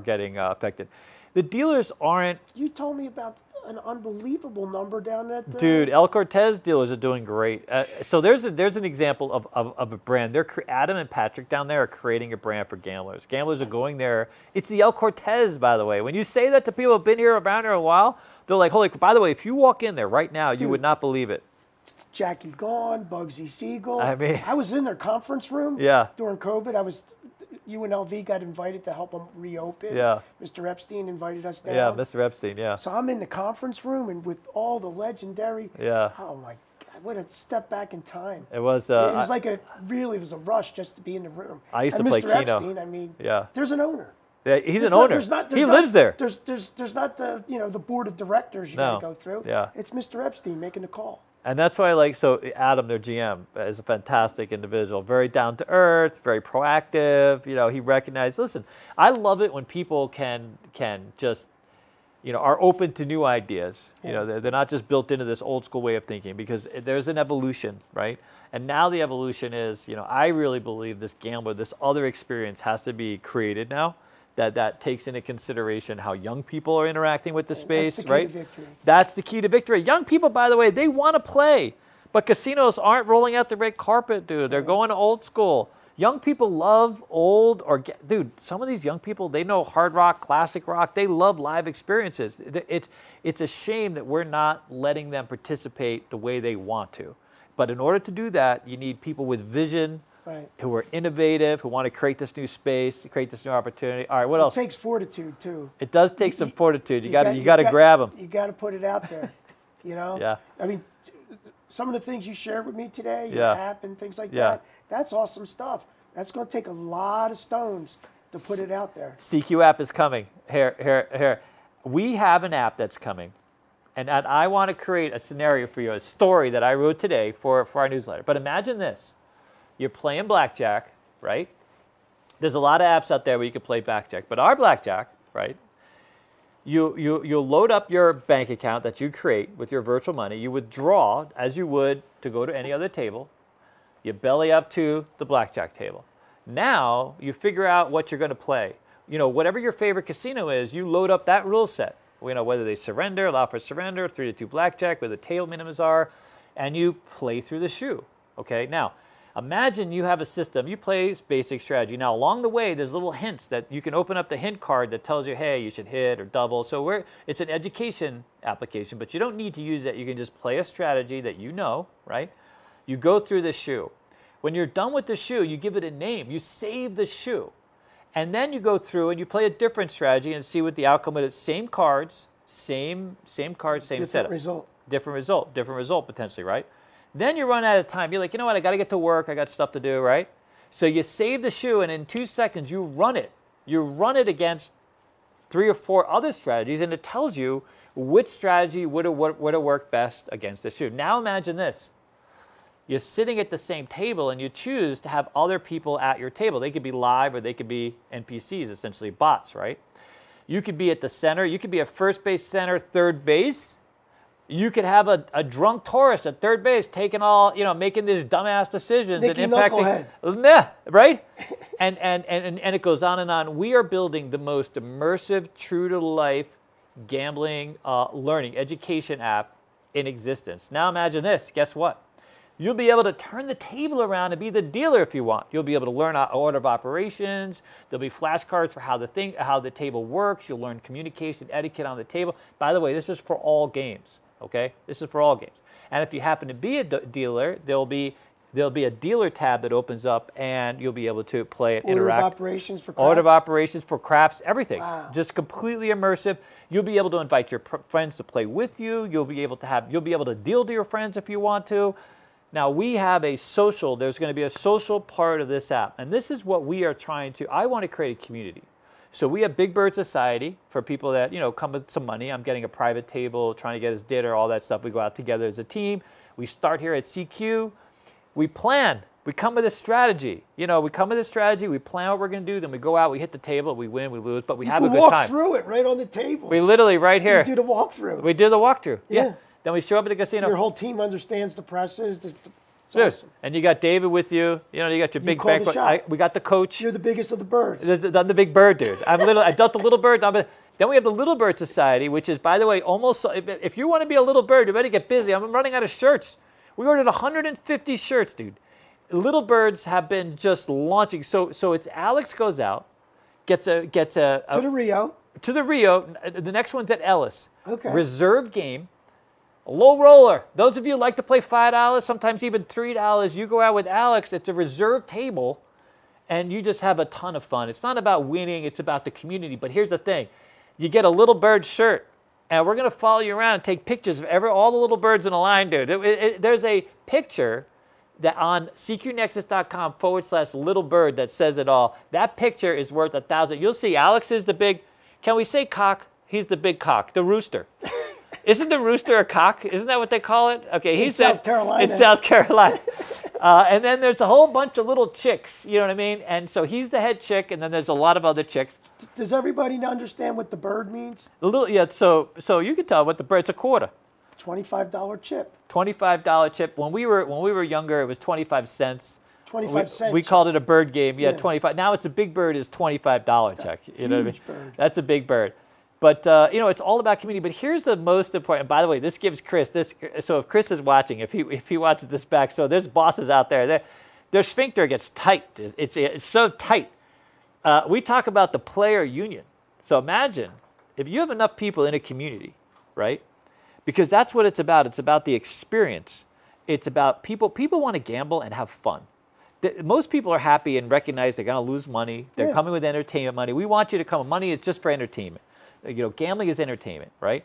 getting affected. The dealers aren't. You told me about an unbelievable number down at Dude, El Cortez dealers are doing great. So there's an example of a brand. Adam and Patrick down there are creating a brand for gamblers. Gamblers are going there. It's the El Cortez, by the way. When you say that to people who've been here around here a while, they're like, holy, by the way, if you walk in there right now, you would not believe it. Jackie Gone, Bugsy Siegel. I mean, I was in their conference room during COVID. UNLV got invited to help them reopen. Yeah. Mr. Epstein invited us down. Yeah, Mr. Epstein, yeah. So I'm in the conference room and with all the legendary. Yeah. Oh my God, what a step back in time. It was. It was it was a rush just to be in the room. I used and to play Mr. Keno. Epstein, I mean, Yeah. there's an owner. Yeah, he's an owner. He lives there. There's not the the board of directors you got to go through. Yeah. It's Mr. Epstein making the call. And that's why I like, so Adam, their GM, is a fantastic individual, very down to earth, very proactive. You know, he recognized, listen, I love it when people can just, you know, are open to new ideas. Yeah. You know, they're not just built into this old school way of thinking, because there's an evolution, right? And now the evolution is, you know, I really believe this gambler, this other experience has to be created now. That takes into consideration how young people are interacting with the space, That's the key right? to victory. That's the key to victory. Young people, by the way, they want to play, but casinos aren't rolling out the red carpet, dude. They're going to old school. Young people love old, dude, some of these young people, they know hard rock, classic rock. They love live experiences. It's a shame that we're not letting them participate the way they want to. But in order to do that, you need people with vision, Right. who are innovative, who want to create this new space, create this new opportunity. All right, what else? It takes fortitude too. It does take some fortitude. You got to grab them. You got to put it out there. You know. Yeah. I mean, some of the things you shared with me today, your Yeah. app and things like Yeah. that. That's awesome stuff. That's going to take a lot of stones to put it out there. CQ app is coming. Here. We have an app that's coming. And I want to create a scenario for you, a story that I wrote today for our newsletter. But imagine this. You're playing Blackjack, right? There's a lot of apps out there where you can play Blackjack. But our Blackjack, right? You'll load up your bank account that you create with your virtual money. You withdraw as you would to go to any other table. You belly up to the Blackjack table. Now you figure out what you're going to play. You know, whatever your favorite casino is, you load up that rule set. You know, whether they surrender, allow for surrender, 3-2 Blackjack, where the table minimums are, and you play through the shoe. Okay, now imagine you have a system, you play basic strategy. Now, along the way, there's little hints that you can open up the hint card that tells you, hey, you should hit or double. So it's an education application, but you don't need to use that. You can just play a strategy that you know, right? You go through the shoe. When you're done with the shoe, you give it a name. You save the shoe. And then you go through and you play a different strategy and see what the outcome is. Same cards, same cards, same setup. Different result potentially, right? Then you run out of time. You're like, you know what, I got to get to work. I got stuff to do, right? So you save the shoe, and in 2 seconds, you run it. You run it against 3 or 4 other strategies, and it tells you which strategy would have worked best against the shoe. Now imagine this. You're sitting at the same table, and you choose to have other people at your table. They could be live, or they could be NPCs, essentially bots, right? You could be at the center. You could be at first base, center, third base. You could have a drunk tourist at third base taking making these dumbass decisions Nicky and impacting. Knucklehead. Right? and it goes on and on. We are building the most immersive, true to life gambling, learning, education app in existence. Now imagine this. Guess what? You'll be able to turn the table around and be the dealer if you want. You'll be able to learn order of operations. There'll be flashcards for how the table works. You'll learn communication etiquette on the table. By the way, this is for all games. Okay, this is for all games. And if you happen to be a dealer, there'll be a dealer tab that opens up, and you'll be able to play and interact. Order of operations for craps? Order of operations for craps, everything. Wow. Just completely immersive. You'll be able to invite your friends to play with you. You'll be able to deal to your friends if you want to. Now we have a social. There's going to be a social part of this app, and this is what we are trying to. I want to create a community. So we have Big Bird Society for people that, come with some money. I'm getting a private table, trying to get his dinner, all that stuff. We go out together as a team. We start here at CQ. We plan. We come with a strategy. We come with a strategy. We plan what we're going to do. Then we go out. We hit the table. We win. We lose. But we have a good time. You can walk through it right on the table. We literally right here. You do the walkthrough. We do the walkthrough. Yeah. Then we show up at the casino. Your whole team understands the presses. It's Dude, awesome. and you got David with you. You got your big call the banquet. shot. We got the coach. You're the biggest of the birds. I'm the big bird, dude. I dealt the little bird. Then we have the Little Bird Society, which is, by the way, almost. If you want to be a little bird, you better get busy. I'm running out of shirts. We ordered 150 shirts, dude. Little birds have been just launching. So it's Alex goes out, gets a to the Rio. To the Rio. The next one's at Ellis. Okay. Reserve game. Low roller. Those of you who like to play $5, sometimes even $3, you go out with Alex. It's a reserve table, and you just have a ton of fun. It's not about winning. It's about the community. But here's the thing. You get a Little Bird shirt, and we're going to follow you around and take pictures of all the little birds in a line, dude. There's a picture that on cqnexus.com/little bird that says it all. That picture is worth 1,000. You'll see Alex is the big, can we say cock? He's the big cock, the rooster. Isn't the rooster a cock? Isn't that what they call it? Okay, he In said South Carolina. in South Carolina. And then there's a whole bunch of little chicks. You know what I mean? And so he's the head chick, and then there's a lot of other chicks. Does everybody understand what the bird means? A little, yeah. So you can tell what the bird. It's a quarter. $25 chip. $25 chip. When we were younger, it was 25 cents. 25 cents. We called it a bird game. Yeah, Yeah. 25. Now it's a big bird is $25 check. You know what I mean? Huge bird. That's a big bird. But it's all about community. But here's the most important. And by the way, this gives Chris this. So if Chris is watching, if he watches this back, so there's bosses out there. Their sphincter gets tight. It's so tight. We talk about the player union. So imagine if you have enough people in a community, right? Because that's what it's about. It's about the experience. It's about people. People want to gamble and have fun. Most people are happy and recognize they're going to lose money. They're coming with entertainment money. We want you to come. Money is just for entertainment. Gambling is entertainment, right?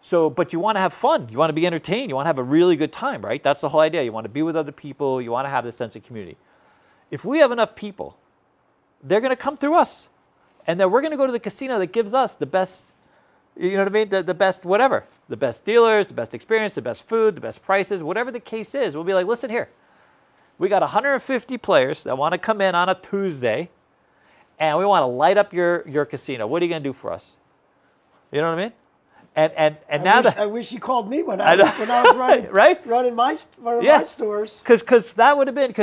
So, but you want to have fun. You want to be entertained. You want to have a really good time, right? That's the whole idea. You want to be with other people. You want to have this sense of community. If we have enough people, they're going to come through us. And then we're going to go to the casino that gives us the best, you know what I mean? The best whatever. The best dealers, the best experience, the best food, the best prices, whatever the case is. We'll be like, listen here. We got 150 players that want to come in on a Tuesday, and we want to light up your casino. What are you going to do for us? You know what I mean? And I wish you called me when I was running, right? running my stores. Because that would have been,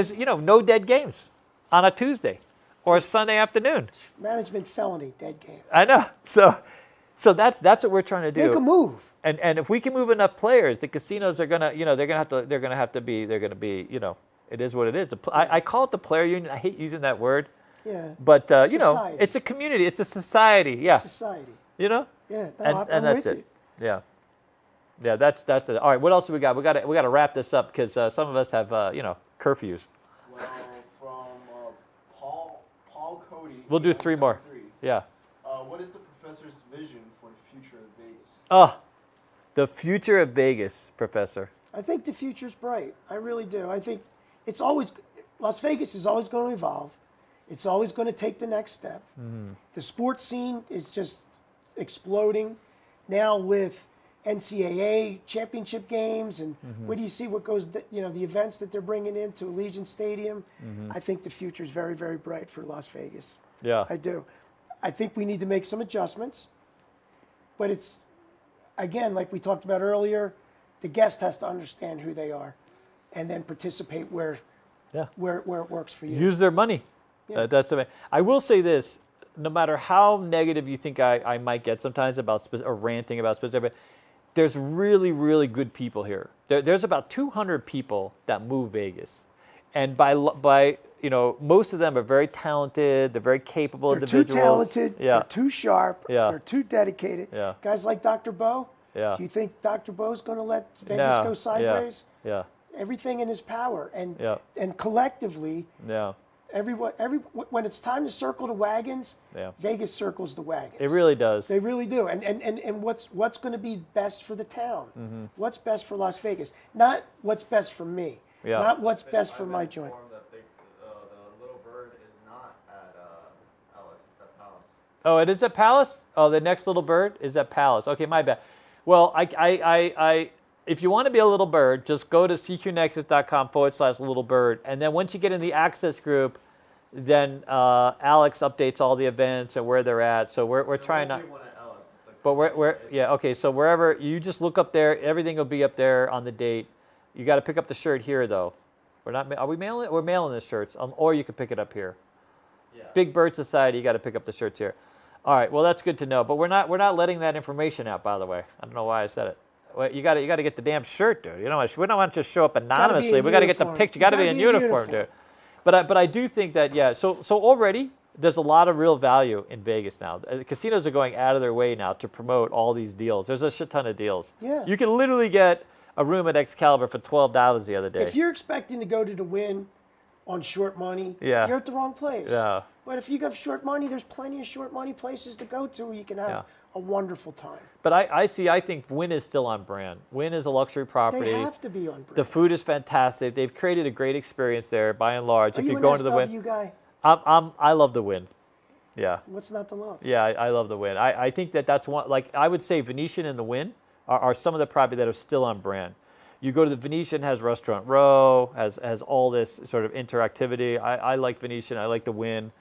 no dead games on a Tuesday or a Sunday afternoon. Management felony, dead game. I know. So that's what we're trying to do. Make a move. And if we can move enough players, the casinos are gonna, they're gonna be, it is what it is. I call it the player union. I hate using that word. Yeah. But Society. it's a community. It's a society. Yeah. Society. Yeah. No, And I'm that's with it. you. Yeah. That's it. All right. What else have we got? We got to wrap this up because some of us have curfews. Well, from Paul Cody. We'll do 3 more. Yeah. What is the professor's vision for the future of Vegas? Oh, the future of Vegas, Professor. I think the future's bright. I really do. I think Las Vegas is always going to evolve. It's always going to take the next step. Mm-hmm. The sports scene is just exploding now with NCAA championship games, and what do you see? What goes, the events that they're bringing into Allegiant Stadium. Mm-hmm. I think the future is very, very bright for Las Vegas. Yeah, I do. I think we need to make some adjustments, but it's, again, like we talked about earlier, the guest has to understand who they are, and then participate where it works for you. Use their money. Yeah. That's amazing. I will say this: no matter how negative you think I might get sometimes about or ranting about specific, there's really, really good people here. There's about 200 people that move Vegas, and by most of them are very talented. They're very capable individuals. They're too talented. Yeah. They're too sharp. Yeah. They're too dedicated. Yeah. Guys like Dr. Bo. Yeah. Do you think Dr. Bo's going to let Vegas go sideways? Yeah. Everything in his power, and collectively. Yeah. When it's time to circle the wagons, Vegas circles the wagons. It really does. They really do. And what's going to be best for the town? Mm-hmm. What's best for Las Vegas? Not what's best for me. Yeah. Not what's best for my joint. The Little Bird is not at Alice, it's at Palace. Oh, it is at Palace? Oh, the next Little Bird is at Palace. Okay, my bad. Well, I if you want to be a little bird, just go to cqnexus.com/little bird. And then once you get in the access group, then Alex updates all the events and where they're at. So we're trying not. But okay. So wherever you just look up there, everything will be up there on the date. You got to pick up the shirt here though. Are we mailing it? We're mailing the shirts, or you can pick it up here. Yeah. Big Bird Society. You got to pick up the shirts here. All right. Well, that's good to know. But we're not letting that information out. By the way, I don't know why I said it. Well, you got to get the damn shirt, dude. We don't want to just show up anonymously. We got to get the picture. You got to be in uniform, dude. But I do think that So already there's a lot of real value in Vegas now. Casinos are going out of their way now to promote all these deals. There's a shit ton of deals. Yeah. You can literally get a room at Excalibur for $12 the other day. If you're expecting to go to the Wynn on short money, you're at the wrong place. Yeah. But if you have short money, there's plenty of short money places to go to where you can have a wonderful time. But I think Wynn is still on brand. Wynn is a luxury property. They have to be on brand. The food is fantastic. They've created a great experience there by and large. Are if you you're an going to the Wynn, SW guy? I love the Wynn. Yeah. What's not to love? Yeah, I love the Wynn. I think that's one. Like I would say, Venetian and the Wynn are some of the properties that are still on brand. You go to the Venetian, has Restaurant Row, has all this sort of interactivity. I like Venetian. I like the Wynn.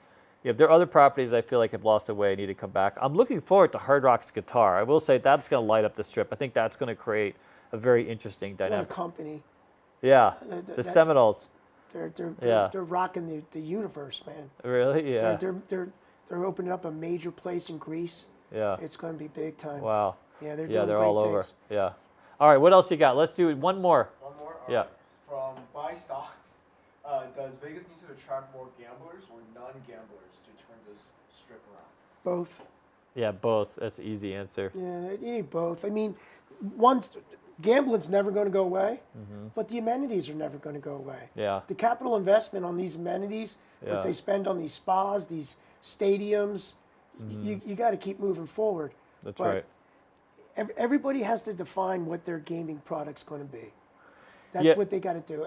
If there are other properties I feel like have lost their way, need to come back. I'm looking forward to Hard Rock's Guitar. I will say that's going to light up the Strip. I think that's going to create a very interesting What a dynamic. company. Yeah, That- the Seminoles. They're rocking the universe, man. Really? Yeah. They're opening up a major place in Greece. Yeah. It's going to be big time. Wow. Yeah, they're Yeah, doing they're great all over. things. Yeah. All right, what else you got? Let's do one more. One more? Yeah. From buy stocks, does Vegas need to attract more gamblers or non-gamblers to turn this strip around? Both. Yeah, both. That's an easy answer. Yeah, you need both. I mean, gambling's never going to go away, but the amenities are never going to go away. Yeah. The capital investment on these amenities, Yeah. what they spend on these spas, these stadiums, you got to keep moving forward. That's But right. Everybody has to define what their gaming product's going to be. That's Yeah. what they got to do,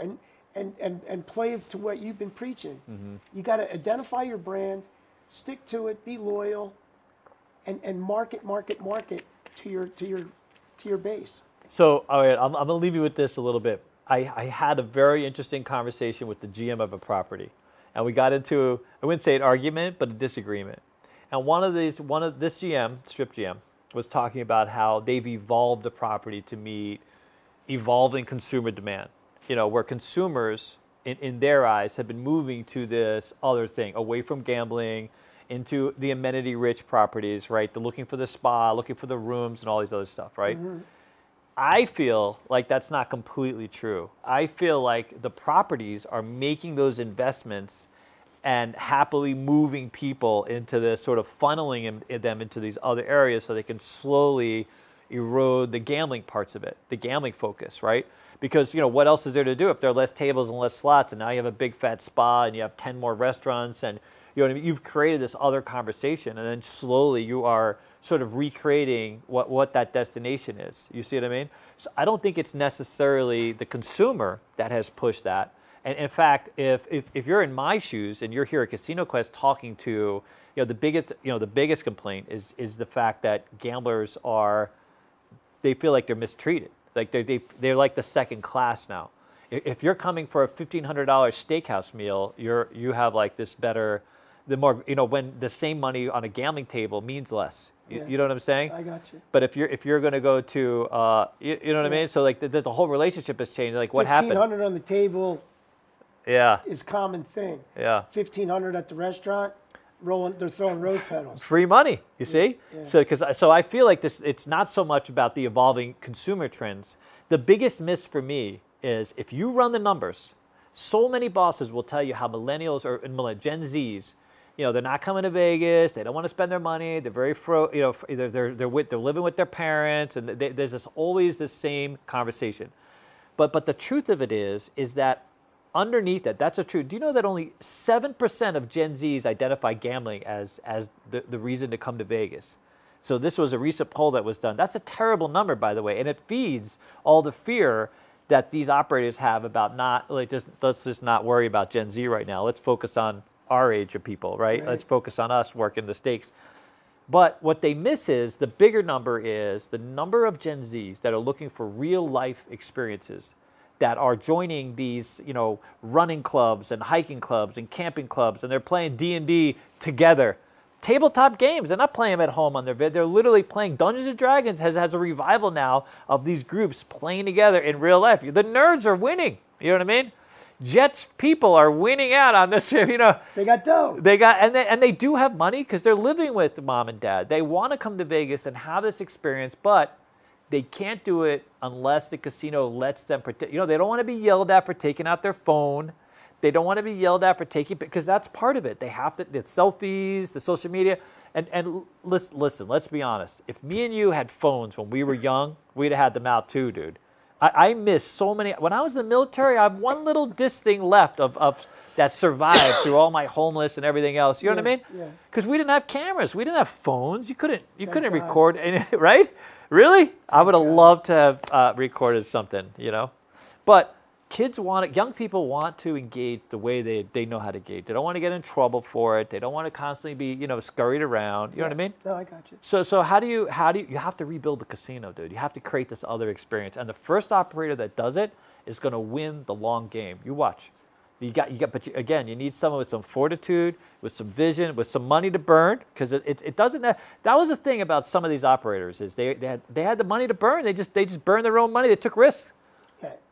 and play to what you've been preaching. Mm-hmm. You got to identify your brand, stick to it, be loyal, and market to your base. So, all right, I'm going to leave you with this a little bit. I had a very interesting conversation with the GM of a property, and we got into, I wouldn't say an argument, but a disagreement. And this GM, Strip GM, was talking about how they've evolved the property to meet evolving consumer demand. You know, where consumers, in their eyes, have been moving to this other thing, away from gambling, into the amenity-rich properties, right? They're looking for the spa, looking for the rooms, and all these other stuff, right? I feel like that's not completely true. I feel like the properties are making those investments and happily moving people into this, sort of funneling them into these other areas so they can slowly erode the gambling parts of it, the gambling focus, right? Because, you know, what else is there to do if there are less tables and less slots, and now you have a big fat spa and you have 10 more restaurants, and you know what I mean? You've created this other conversation, and then slowly you are sort of recreating what that destination is. You see what I mean? So I don't think it's necessarily the consumer that has pushed that. And in fact, if you're in my shoes and you're here at Casino Quest talking to, the biggest complaint is the fact that gamblers they feel like they're mistreated. Like they're like the second class now. If you're coming for a $1,500 steakhouse meal, you have like this better, the more, when the same money on a gambling table means less. Yeah. You know what I'm saying? I got you. But if you're going to go to, you know what I mean? So like the whole relationship has changed. Like what happened? $1,500 on the table. Yeah. Is common thing. Yeah. $1,500 at the restaurant, they're throwing rose petals. Free money, you see? Yeah. So I feel like this, it's not so much about the evolving consumer trends. The biggest miss for me is if you run the numbers, so many bosses will tell you how millennials or Gen Zs, they're not coming to Vegas, they don't want to spend their money, they're very they're living with their parents, and there's always this same conversation. But the truth of it is that underneath that's a truth. Do you know that only 7% of Gen Zs identify gambling as the reason to come to Vegas? So this was a recent poll that was done. That's a terrible number, by the way, and it feeds all the fear that these operators have about let's just not worry about Gen Z right now. Let's focus on our age of people, right? Let's focus on us working the stakes. But what they miss is the bigger number is the number of Gen Zs that are looking for real life experiences, that are joining these, running clubs and hiking clubs and camping clubs, and they're playing D&D together. Tabletop games, they're not playing them at home on their bed. They're literally playing. Dungeons & Dragons has a revival now of these groups playing together in real life. The nerds are winning. You know what I mean? Jets people are winning out on this. They got dough. And they do have money because they're living with mom and dad. They want to come to Vegas and have this experience, but they can't do it unless the casino lets them. They don't want to be yelled at for taking out their phone. They don't want to be yelled at for taking, because that's part of it. They have to, the selfies, the social media. And listen, let's be honest. If me and you had phones when we were young, we'd have had them out too, dude. I miss so many. When I was in the military, I have one little disc thing left of that survived through all my homeless and everything else. You know what I mean? Yeah. Because we didn't have cameras. We didn't have phones. You couldn't God. record any, right? Really? I would have loved to have recorded something, But young people want to engage the way they know how to engage. They don't want to get in trouble for it. They don't want to constantly be, scurried around. You know what I mean? No, I got you. So how do you have to rebuild the casino, dude? You have to create this other experience. And the first operator that does it is going to win the long game. You watch. But again, you need someone with some fortitude, with some vision, with some money to burn, because it doesn't. That was the thing about some of these operators is they had the money to burn. They just burned their own money. They took risks,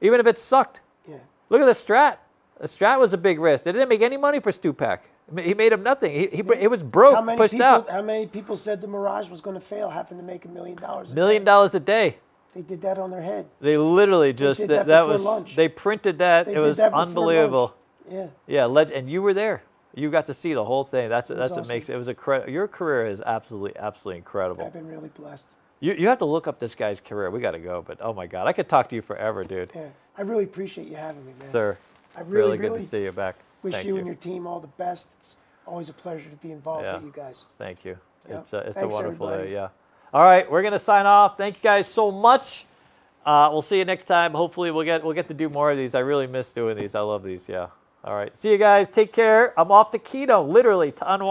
even if it sucked. Yeah. Look at the Strat. The Strat was a big risk. They didn't make any money for Stupak. He made him nothing. He was broke, pushed out. How many people said the Mirage was going to fail, having to make $1 million? $1 million a day. They did that on their head. They literally just did that before was lunch. They printed that. They It did was that before unbelievable. lunch. Yeah, and you were there. You got to see the whole thing. That's awesome. what makes it. It was your career is absolutely incredible. I've been really blessed. You have to look up this guy's career. We got to go, but oh my God, I could talk to you forever, dude. Yeah, I really appreciate you having me, man. Sir, I really good to see you back. Wish Thank you and your team all the best. It's always a pleasure to be involved with you guys. Thank you. Yeah. It's a Thanks, wonderful everybody. day. Yeah. All right, we're gonna sign off. Thank you guys so much. We'll see you next time. Hopefully, we'll get to do more of these. I really miss doing these. I love these. Yeah. All right. See you guys. Take care. I'm off to keto, literally to unwind.